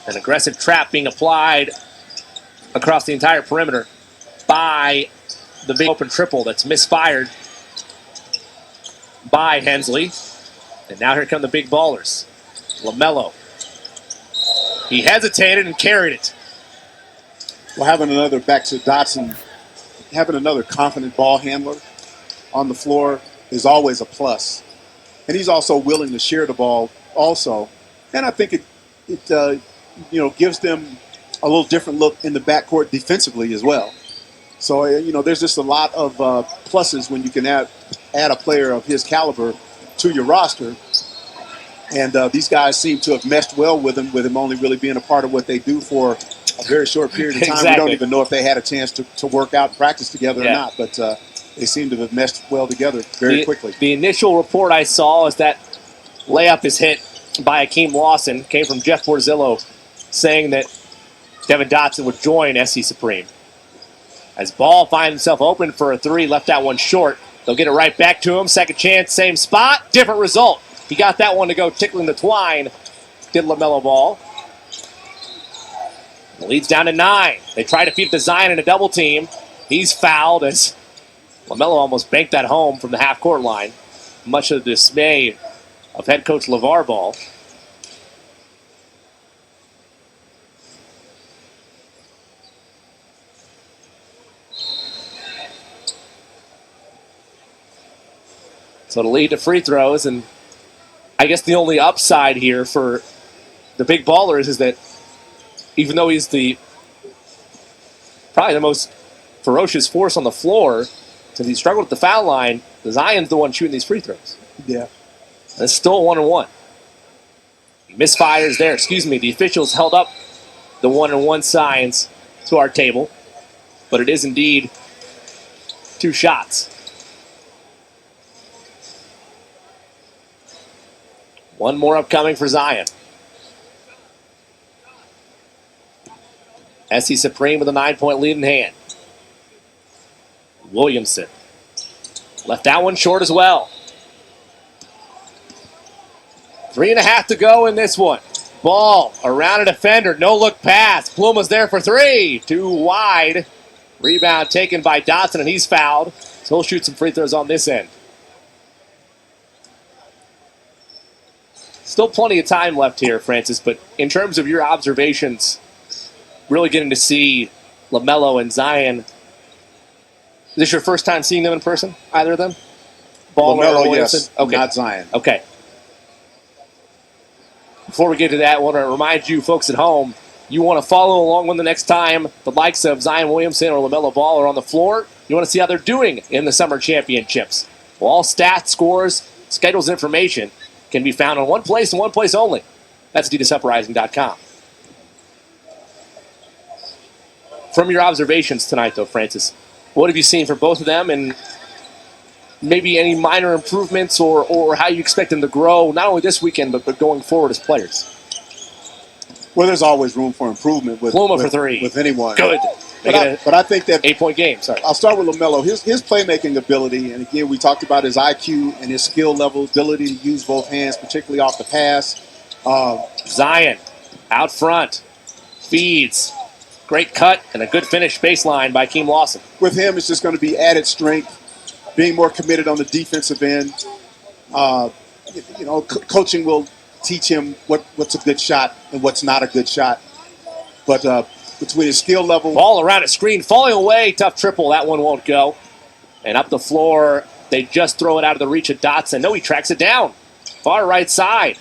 An aggressive trap being applied across the entire perimeter by the big open triple that's misfired by Hensley. And now here come the big ballers. Lamelo. He hesitated and carried it. Well, having another, back to Dotson, having another confident ball handler on the floor is always a plus. And he's also willing to share the ball also. And I think it gives them a little different look in the backcourt defensively as well. So, there's just a lot of pluses when you can add a player of his caliber to your roster. And these guys seem to have meshed well with him only really being a part of what they do for a very short period of time. Exactly. We don't even know if they had a chance to work out and practice together or not, but they seem to have meshed well together very quickly. The initial report I saw is that layup is hit by Akeem Lawson. Came from Jeff Borzillo saying that Devin Dotson would join SC Supreme. As Ball finds himself open for a three, left that one short. They'll get it right back to him. Second chance, same spot, different result. He got that one to go tickling the twine. Did Lamelo Ball. The lead's down to 9. They try to feed it to Zion in a double team. He's fouled as Lamelo almost banked that home from the half-court line. Much of the dismay of head coach LeVar Ball. So to lead to free throws, and I guess the only upside here for the big ballers is that even though he's probably the most ferocious force on the floor, since he struggled with the foul line, Zion's the one shooting these free throws. Yeah. And it's still 1-1. Misfires there. The officials held up the 1-1 signs to our table, but it is indeed 2 shots. One more upcoming for Zion. SC Supreme with a 9-point lead in hand. Williamson left that one short as well. 3.5 to go in this one. Ball around a defender, no look pass. Pluma's there for 3. Too wide. Rebound taken by Dotson, and he's fouled. So he'll shoot some free throws on this end. Still plenty of time left here, Francis, but in terms of your observations, really getting to see Lamelo and Zion, is this your first time seeing them in person, either of them? Ball Lamelo, yes. Okay. Not Zion. Okay. Before we get to that, I want to remind you folks at home, you want to follow along when the next time the likes of Zion Williamson or LaMelo Ball are on the floor. You want to see how they're doing in the summer championships. Well, all stats, scores, schedules, and information can be found in one place and one place only. That's AdidasUprising.com. From your observations tonight, though, Francis, what have you seen for both of them, and maybe any minor improvements or how you expect them to grow, not only this weekend, but going forward as players? Well, there's always room for improvement with Pluma for 3. With anyone. Good. But I think that 8-point game. Sorry. I'll start with LaMelo. His playmaking ability, and again, we talked about his IQ and his skill level, ability to use both hands, particularly off the pass. Zion out front, feeds. Great cut and a good finish baseline by Keem Lawson. With him, it's just going to be added strength, being more committed on the defensive end. Coaching will teach him what's a good shot and what's not a good shot. But between his skill level... Ball around a screen, falling away. Tough triple. That one won't go. And up the floor, they just throw it out of the reach of Dotson. No, he tracks it down. Far right side.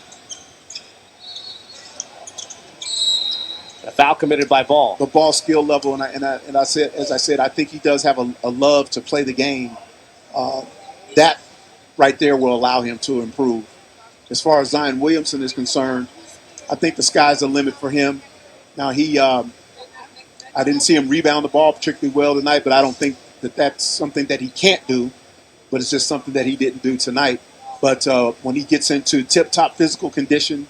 A foul committed by Ball. The Ball skill level, and I said, as I said, I think he does have a love to play the game. That right there will allow him to improve. As far as Zion Williamson is concerned, I think the sky's the limit for him. Now, I didn't see him rebound the ball particularly well tonight, but I don't think that that's something that he can't do, but it's just something that he didn't do tonight. But when he gets into tip-top physical condition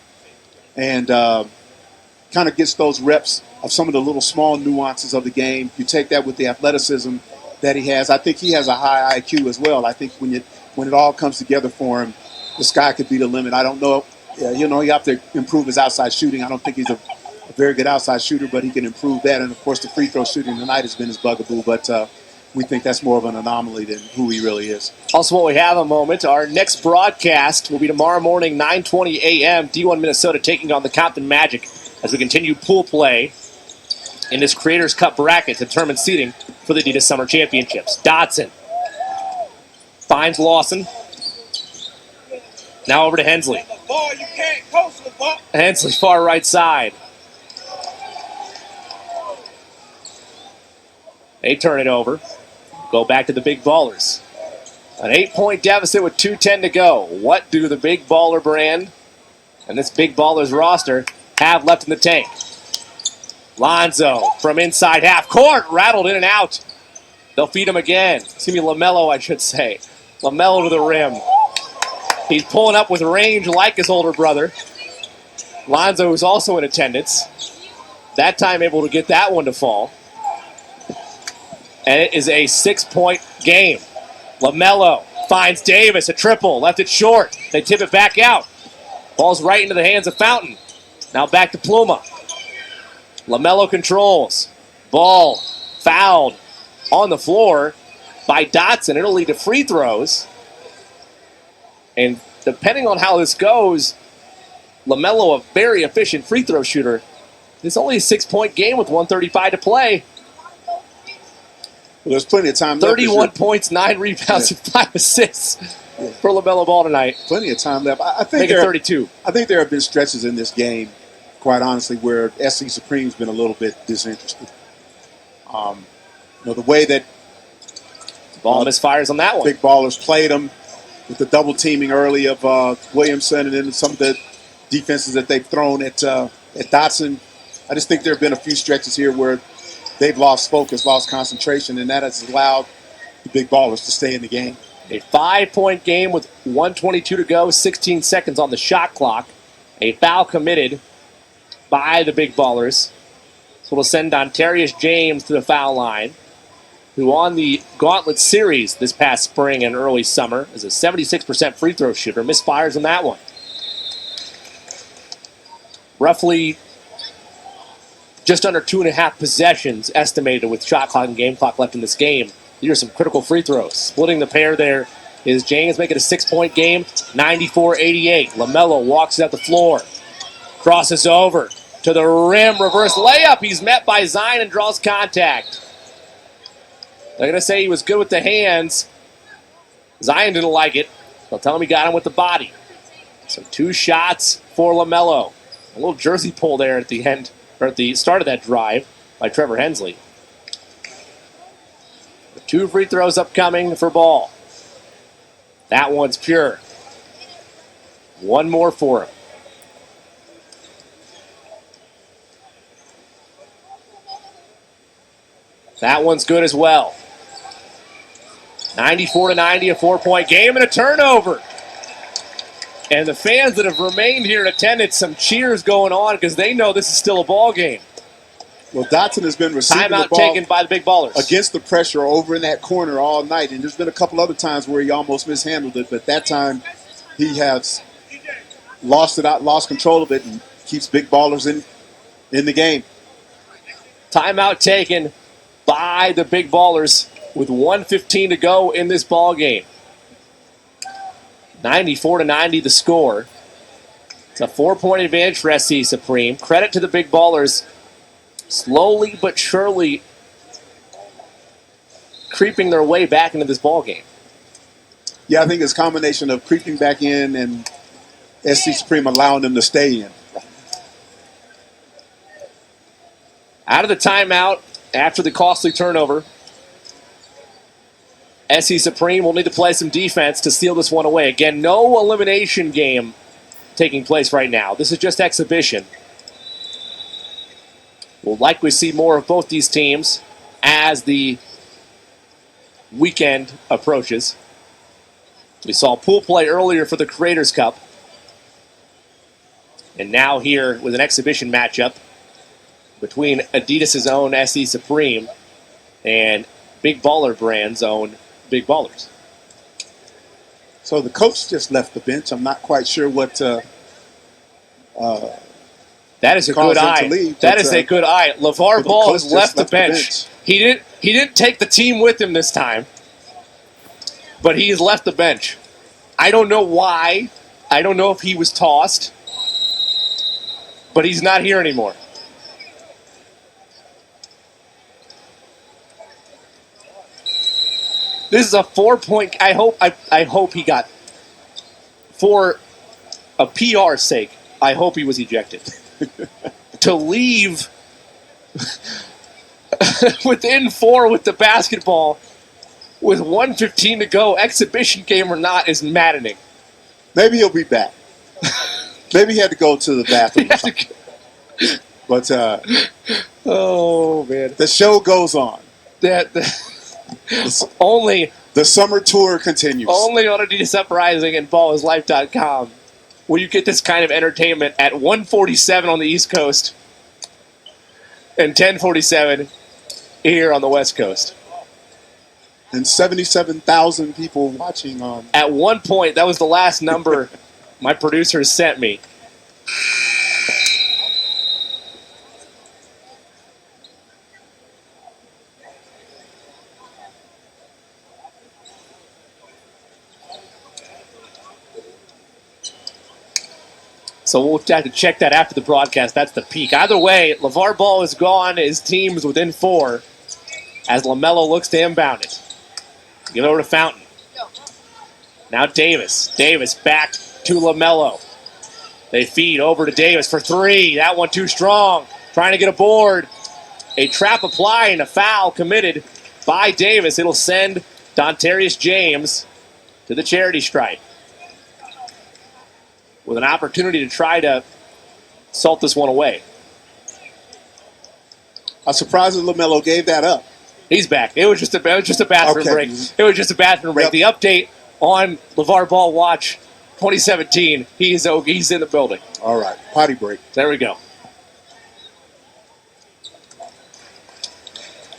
and kind of gets those reps of some of the little small nuances of the game, you take that with the athleticism that he has. I think he has a high IQ as well. I think when it all comes together for him, the sky could be the limit. I don't know. You have to improve his outside shooting. I don't think he's a very good outside shooter, but he can improve that. And, of course, the free throw shooting tonight has been his bugaboo. But we think that's more of an anomaly than who he really is. Also, while we have a moment, our next broadcast will be tomorrow morning, 9:20 a.m., D1 Minnesota taking on the Compton Magic as we continue pool play in this Creators Cup bracket to determine seeding for the Adidas Summer Championships. Dotson finds Lawson. Now over to Hensley. Hensley far right side. They turn it over. Go back to the big ballers. An 8-point deficit with 2:10 to go. What do the big baller brand and this big ballers roster have left in the tank? Lonzo from inside half court, rattled in and out. They'll feed him again. Excuse me, Lamelo, I should say. Lamelo to the rim. He's pulling up with range like his older brother. Lonzo is also in attendance. That time able to get that one to fall. And it is a 6-point game. Lamelo finds Davis, a triple, left it short. They tip it back out. Ball's right into the hands of Fountain. Now back to Pluma. Lamelo controls. Ball fouled on the floor by Dotson. It'll lead to free throws. And depending on how this goes, Lamelo, a very efficient free throw shooter. It's only a 6-point game with 1:35 to play. Well, there's plenty of time left. 31 points, 9 rebounds, and 5 assists for LaMelo Ball tonight. Plenty of time left. I think Make it 32. I think there have been stretches in this game, quite honestly, where SC Supreme's been a little bit disinterested. The way that Ball misfires on that one. Big Ballers played them with the double teaming early of Williamson, and then some of the defenses that they've thrown at Dotson. I just think there have been a few stretches here where they've lost focus, lost concentration, and that has allowed the Big Ballers to stay in the game. A 5-point game with 1:22 to go, 16 seconds on the shot clock. A foul committed by the Big Ballers. So we'll send Dontarius James to the foul line, who on the Gauntlet Series this past spring and early summer is a 76% free throw shooter. Misfires on that one. Roughly just under 2.5 possessions estimated with shot clock and game clock left in this game. These are some critical free throws. Splitting the pair there is James, making a 6-point game, 94-88. LaMelo walks it up the floor, crosses over to the rim, reverse layup. He's met by Zion and draws contact. They're going to say he was good with the hands. Zion didn't like it. They'll tell him he got him with the body. So 2 shots for LaMelo. A little jersey pull there at the end, or at the start of that drive by Trevor Hensley. 2 free throws upcoming for Ball. That one's pure. 1 more for him. That one's good as well. 94-90, a 4-point game and a turnover. And the fans that have remained here in attendance, some cheers going on because they know this is still a ball game. Well, Dotson has been receiving Timeout the ball taken by the Big Ballers against the pressure over in that corner all night. And there's been a couple other times where he almost mishandled it, but that time he has lost control of it, and keeps Big Ballers in the game. Timeout taken by the Big Ballers with 1:15 to go in this ball game. 94-90 the score. It's a 4-point advantage for SC Supreme. Credit to the Big Ballers, slowly but surely creeping their way back into this ball game. Yeah, I think it's a combination of creeping back in and SC Supreme allowing them to stay in. Out of the timeout after the costly turnover, SC Supreme will need to play some defense to steal this one away. Again, no elimination game taking place right now. This is just exhibition. We'll likely see more of both these teams as the weekend approaches. We saw pool play earlier for the Creators Cup. And now here with an exhibition matchup between Adidas' own SC Supreme and Big Baller Brand's own Big Ballers. So the coach just left the bench. I'm not quite sure what that is a good eye. That is a good eye. LeVar Ball has left the bench. He didn't take the team with him this time, but he has left the bench. I don't know why. I don't know if he was tossed, but he's not here anymore. This is a 4-point. I hope he got, for a PR sake, I hope he was ejected. To leave within 4 with the basketball with 1:15 to go, exhibition game or not, is maddening. Maybe he'll be back. Maybe he had to go to the bathroom or something. But oh man, the show goes on. Only the summer tour continues. Only on Adidas Uprising and ballislife.com will you get this kind of entertainment at 1:47 on the East Coast and 10:47 here on the West Coast. And 77,000 people watching on. At one point, that was the last number my producer sent me. So we'll have to check that after the broadcast. That's the peak. Either way, LeVar Ball is gone. His team's within 4 as Lamelo looks to inbound it. Give it over to Fountain. Now Davis. Davis back to Lamelo. They feed over to Davis for 3. That one too strong. Trying to get a board. A trap applied and a foul committed by Davis. It'll send Dontarius James to the charity stripe, with an opportunity to try to salt this one away. I'm surprised that LaMelo gave that up. He's back. It was just a bathroom break. It was just a bathroom break. Yep. The update on LeVar Ball Watch 2017. He's in the building. All right. Potty break. There we go.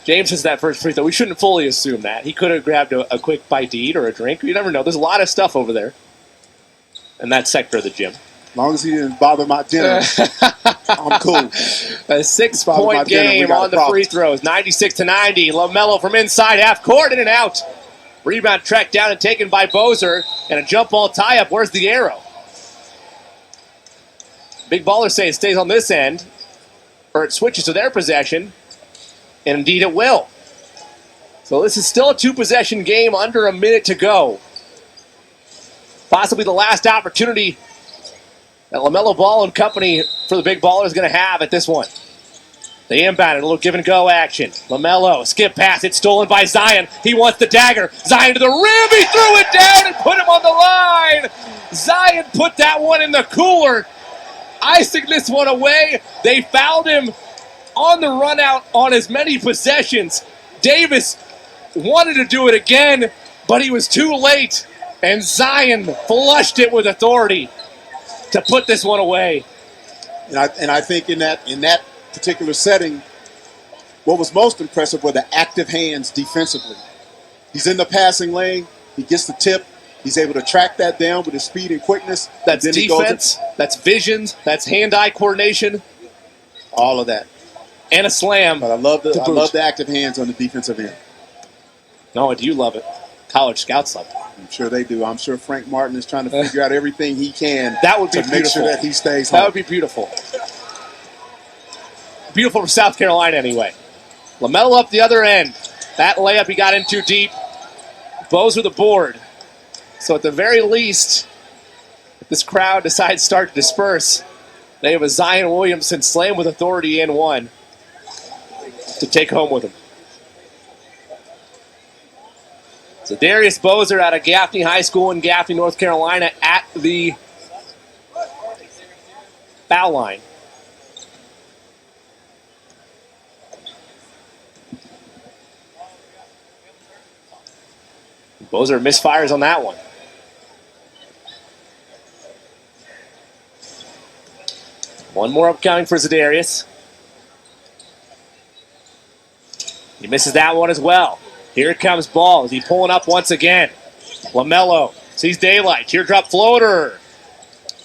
James has that first free throw. We shouldn't fully assume that. He could have grabbed a quick bite to eat or a drink. You never know. There's a lot of stuff over there in that sector of the gym. As long as he didn't bother my dinner, I'm cool. A 6-point game on the free throws. 96-90. LaMelo from inside half court, in and out. Rebound tracked down and taken by Bozer. And a jump ball tie-up. Where's the arrow? Big Ballers say it stays on this end, or it switches to their possession. And indeed it will. So this is still a 2-possession game, under a minute to go. Possibly the last opportunity that LaMelo Ball and company for the Big Baller is going to have at this one. They inbound it, a little give-and-go action. LaMelo, skip pass, it's stolen by Zion. He wants the dagger. Zion to the rim, he threw it down and put him on the line. Zion put that one in the cooler, icing this one away. They fouled him on the run-out on as many possessions. Davis wanted to do it again, but he was too late, and Zion flushed it with authority to put this one away. And I think in that particular setting, what was most impressive were the active hands defensively. He's in the passing lane. He gets the tip. He's able to track that down with his speed and quickness. That's and defense. That's visions. That's hand-eye coordination. All of that. And a slam. But I love the active hands on the defensive end. No, I do love it. College scouts love it. I'm sure they do. I'm sure Frank Martin is trying to figure out everything he can that would be to beautiful. Make sure that he stays home. That would be beautiful. Beautiful for South Carolina anyway. LaMelo up the other end. That layup he got in too deep. Bozer the board. So at the very least, if this crowd decides to start to disperse, they have a Zion Williamson slam with authority and one to take home with him. So Darius Bozer out of Gaffney High School in Gaffney, North Carolina, at the foul line. Bozer misfires on that one. One more upcoming for Za'Darius. He misses that one as well. Here comes Ball. Is he pulling up once again? LaMelo sees daylight. Teardrop floater.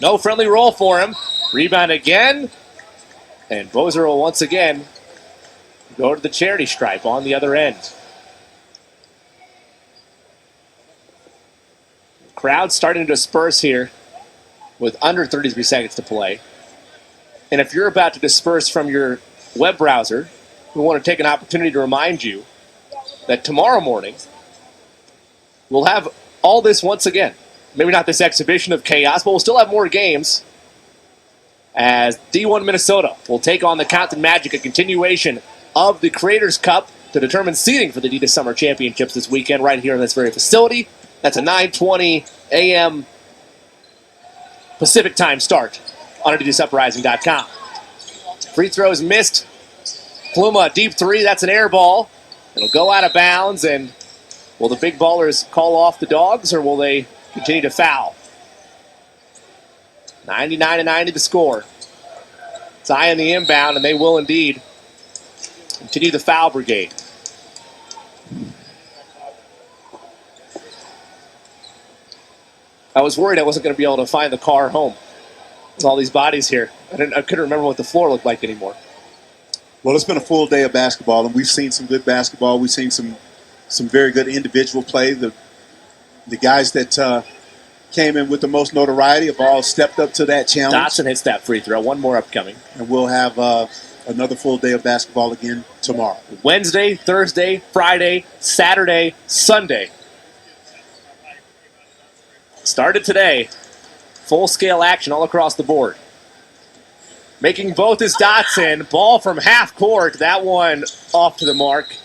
No friendly roll for him. Rebound again. And Bozer will once again go to the charity stripe on the other end. Crowd starting to disperse here with under 33 seconds to play. And if you're about to disperse from your web browser, we want to take an opportunity to remind you that tomorrow morning we'll have all this once again. Maybe not this exhibition of chaos, but we'll still have more games as D1 Minnesota will take on the Compton Magic, a continuation of the Creators Cup to determine seeding for the Adidas Summer Championships this weekend right here in this very facility. That's a 9:20 a.m. Pacific time start on AdidasUprising.com. Free throws missed. Pluma, deep three, that's an air ball. It'll go out of bounds, and will the Big Ballers call off the Dogs, or will they continue to foul? 99-90 the score. Zion the inbound, and they will indeed continue the foul brigade. I was worried I wasn't going to be able to find the car home. With all these bodies here. I couldn't remember what the floor looked like anymore. Well, it's been a full day of basketball, and we've seen some good basketball. We've seen some very good individual play. The guys that came in with the most notoriety have all stepped up to that challenge. Dotson hits that free throw. One more upcoming. And we'll have another full day of basketball again tomorrow. Wednesday, Thursday, Friday, Saturday, Sunday. Started today. Full-scale action all across the board. Making both is Dotson. Ball from half court. That one off to the mark.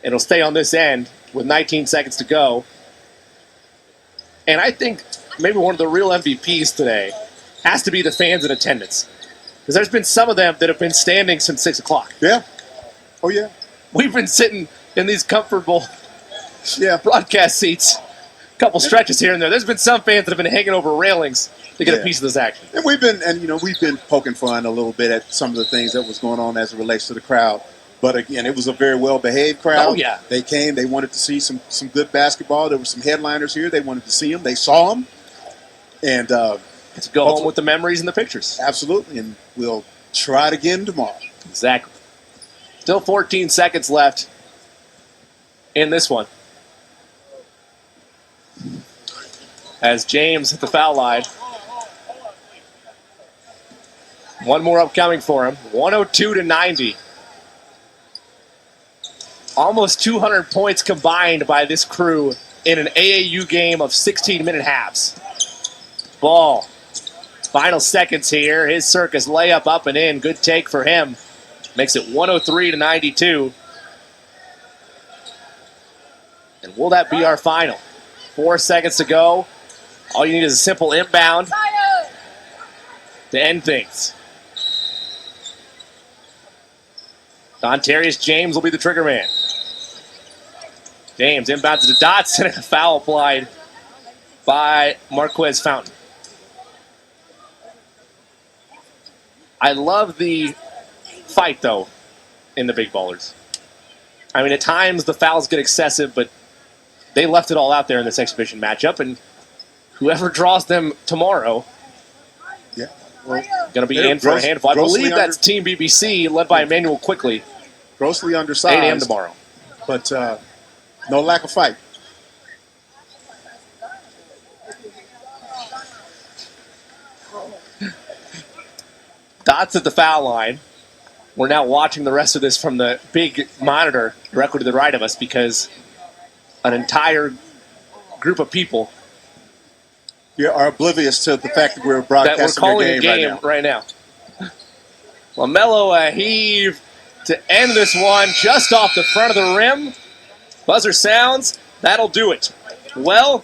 It'll stay on this end with 19 seconds to go. And I think maybe one of the real MVPs today has to be the fans in attendance. Because there's been some of them that have been standing since 6 o'clock. Yeah. Oh, yeah. We've been sitting in these comfortable broadcast seats. Couple stretches here and there. There's been some fans that have been hanging over railings to get a piece of this action. And we've been poking fun a little bit at some of the things that was going on as it relates to the crowd. But again, it was a very well-behaved crowd. Oh, yeah. They came. They wanted to see some good basketball. There were some headliners here. They wanted to see them. They saw them. And let's go home with the memories and the pictures. Absolutely. And we'll try it again tomorrow. Exactly. Still 14 seconds left in this one. As James hit the foul line. One more upcoming for him. 102-90. Almost 200 points combined by this crew in an AAU game of 16-minute halves. Ball. Final seconds here. His circus layup up and in. Good take for him. Makes it 103-92. And will that be our final? 4 seconds to go. All you need is a simple inbound to end things. Dontarius James will be the trigger man. James inbounds to Dotson and a foul applied by Marquez Fountain. I love the fight, though, in the big ballers. I mean, at times the fouls get excessive, but they left it all out there in this exhibition matchup, and whoever draws them tomorrow going to be in for a handful. I believe that's Team BBC, led by Emmanuel Quickly. Grossly undersized. 8 a.m. tomorrow. But no lack of fight. Dots at the foul line. We're now watching the rest of this from the big monitor directly to the right of us because an entire group of people are oblivious to the fact that we're broadcasting that we're calling a game right now. Lamelo a heave to end this one just off the front of the rim. Buzzer sounds. That'll do it. Well,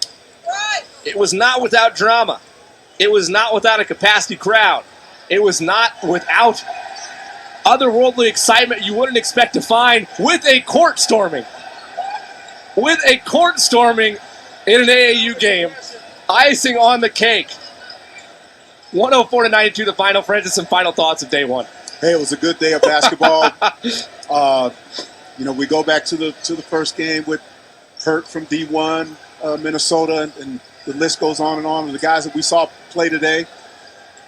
it was not without drama. It was not without a capacity crowd. It was not without otherworldly excitement you wouldn't expect to find with a court storming. With a court storming in an AAU game. Icing on the cake. 104-92 the final. Francis, some final thoughts of day one. Hey, it was a good day of basketball. We go back to the first game with Hurt from D1, Minnesota, and the list goes on and on. And the guys that we saw play today,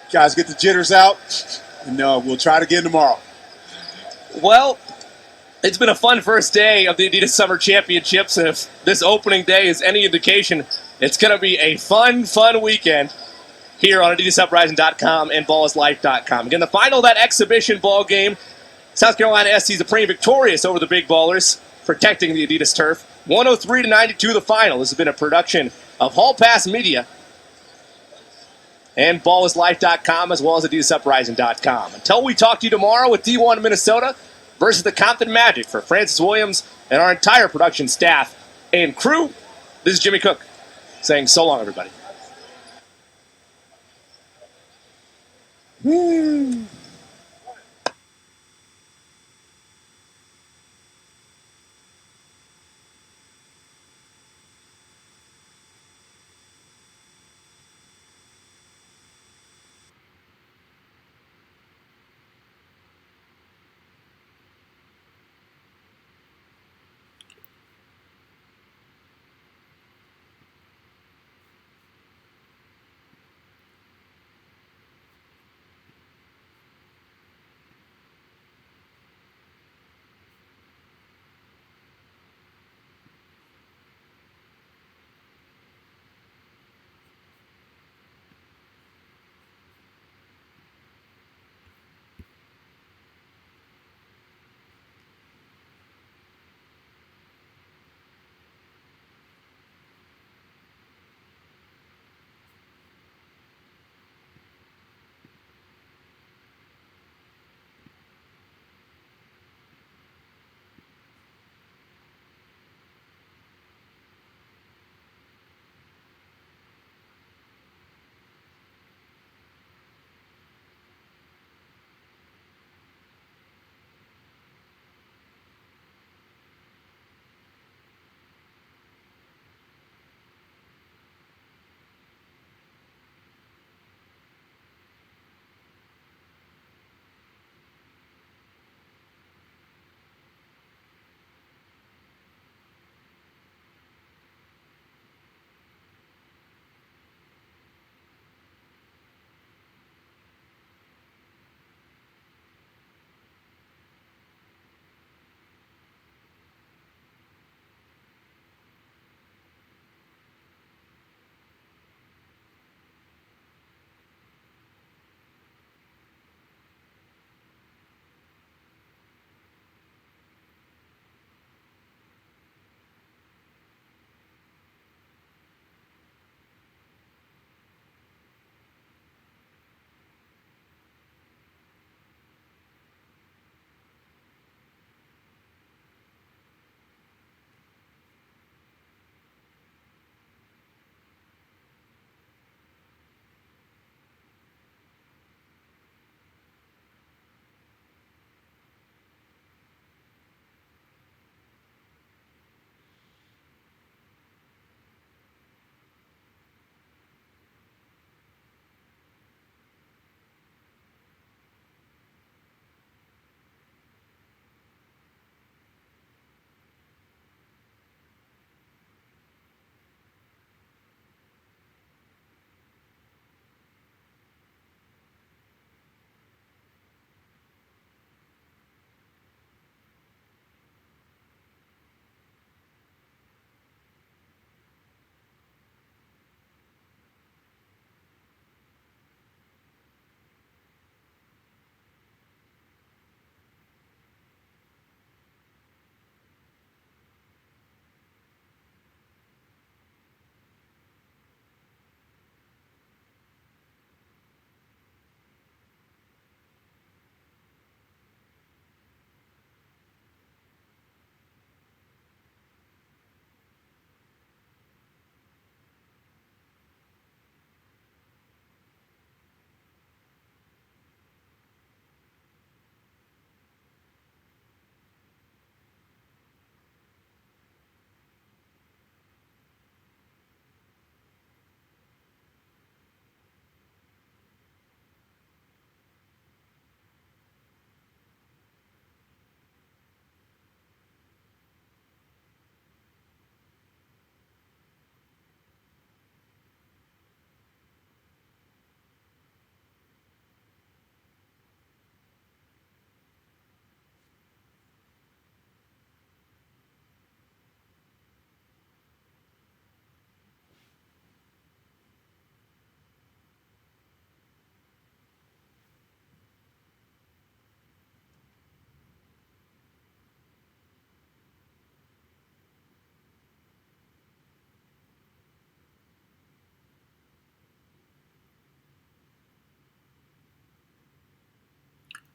guys get the jitters out, and we'll try it again tomorrow. Well, it's been a fun first day of the Adidas Summer Championships, and if this opening day is any indication, it's going to be a fun weekend here on AdidasUprising.com and BallsLife.com. Again, the final of that exhibition ball game, South Carolina SC Supreme victorious over the Big Ballers, protecting the Adidas turf. 103-92 the final. This has been a production of Hall Pass Media and BallsLife.com as well as AdidasUprising.com. Until we talk to you tomorrow with D1 Minnesota versus the Compton Magic, for Francis Williams and our entire production staff and crew, this is Jimmy Cook saying so long, everybody.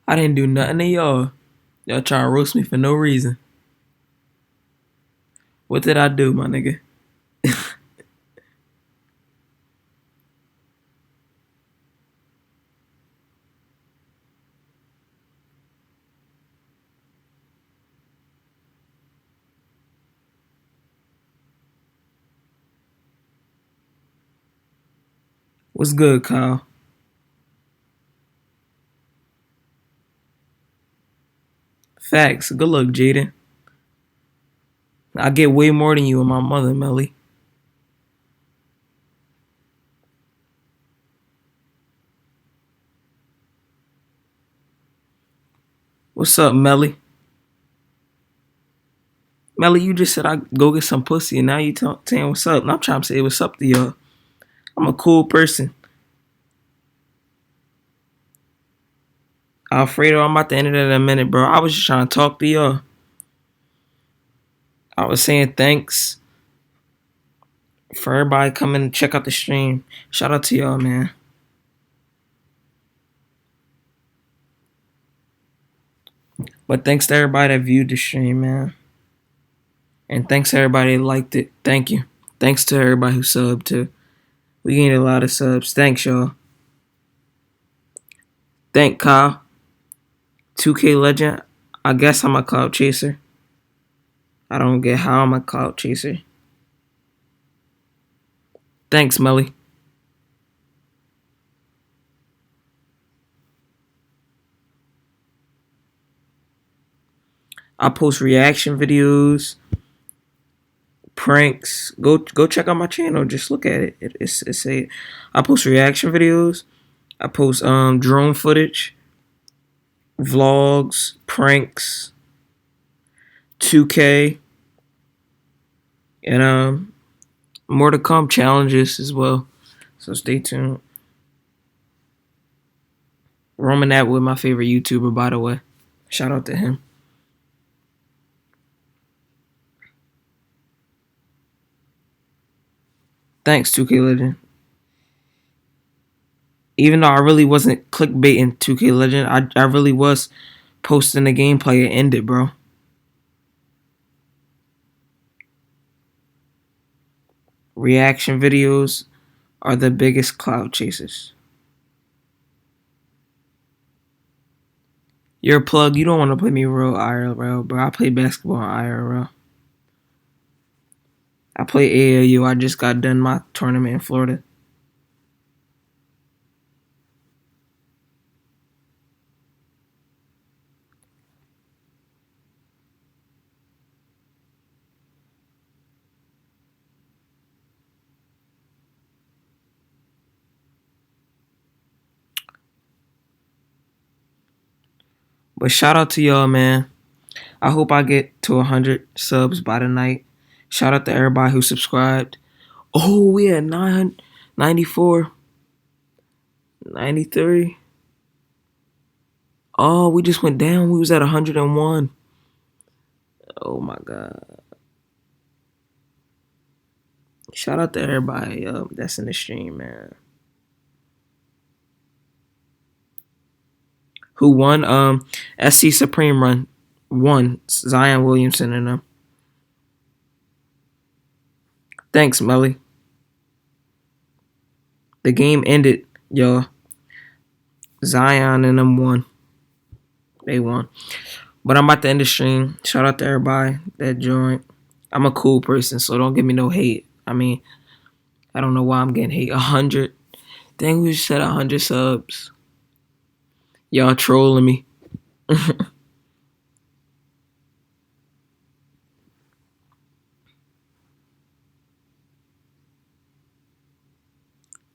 I didn't do nothing to y'all. Y'all trying to roast me for no reason. What did I do, my nigga? What's good, Kyle? Facts. Good luck, Jaden. I get way more than you and my mother, Melly. What's up, Melly? Melly, you just said I go get some pussy, and now you saying what's up. And I'm trying to say what's up to y'all. I'm a cool person. Alfredo, I'm about to end it in a minute, bro. I was just trying to talk to y'all. I was saying thanks for everybody coming and check out the stream. Shout out to y'all, man. But thanks to everybody that viewed the stream, man. And thanks to everybody that liked it. Thank you. Thanks to everybody who subbed, too. We gained a lot of subs. Thanks, y'all. Thank Kyle. 2K Legend. I guess I'm a cloud chaser. I don't get how I'm a cloud chaser. Thanks, Melly. I post reaction videos, pranks. Go check out my channel. Just look at it. It's a. I post reaction videos. I post drone footage, vlogs, pranks, 2K, and more to come, challenges as well. So stay tuned. Roman Atwood, my favorite YouTuber, by the way. Shout out to him. Thanks, 2K Legend. Even though I really wasn't clickbaiting 2K Legend, I really was posting the gameplay and ended, bro. Reaction videos are the biggest cloud chasers. You're a plug. You don't want to play me real IRL, bro. I play basketball IRL. I play AAU. I just got done my tournament in Florida. But shout out to y'all, man. I hope I get to 100 subs by the night. Shout out to everybody who subscribed. Oh, we had 994, 93. Oh, we just went down. We was at 101. Oh my god. Shout out to everybody that's in the stream, man. Who won? SC Supreme Run won. Zion Williamson and them. Thanks, Melly. The game ended, y'all. Zion and them won. They won. But I'm about to end the stream. Shout out to everybody that joined. I'm a cool person, so don't give me no hate. I mean, I don't know why I'm getting hate. 100. Dang, we just said 100 subs. Y'all trolling me.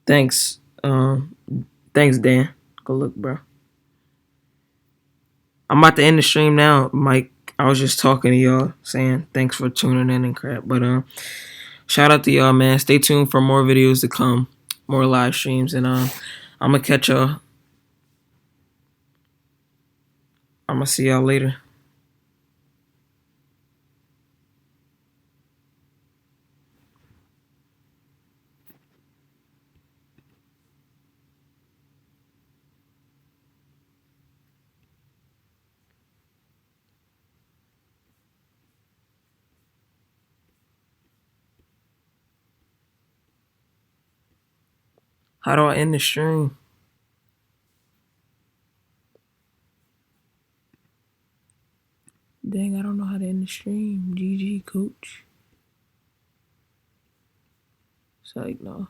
Thanks. Thanks, Dan. Go look, bro. I'm about to end the stream now, Mike. I was just talking to y'all, saying thanks for tuning in and crap. But shout out to y'all, man. Stay tuned for more videos to come, more live streams, and I'm gonna catch y'all. I'm gonna see y'all later. How do I end the stream? Dang, I don't know how to end the stream. GG, coach. It's like, no.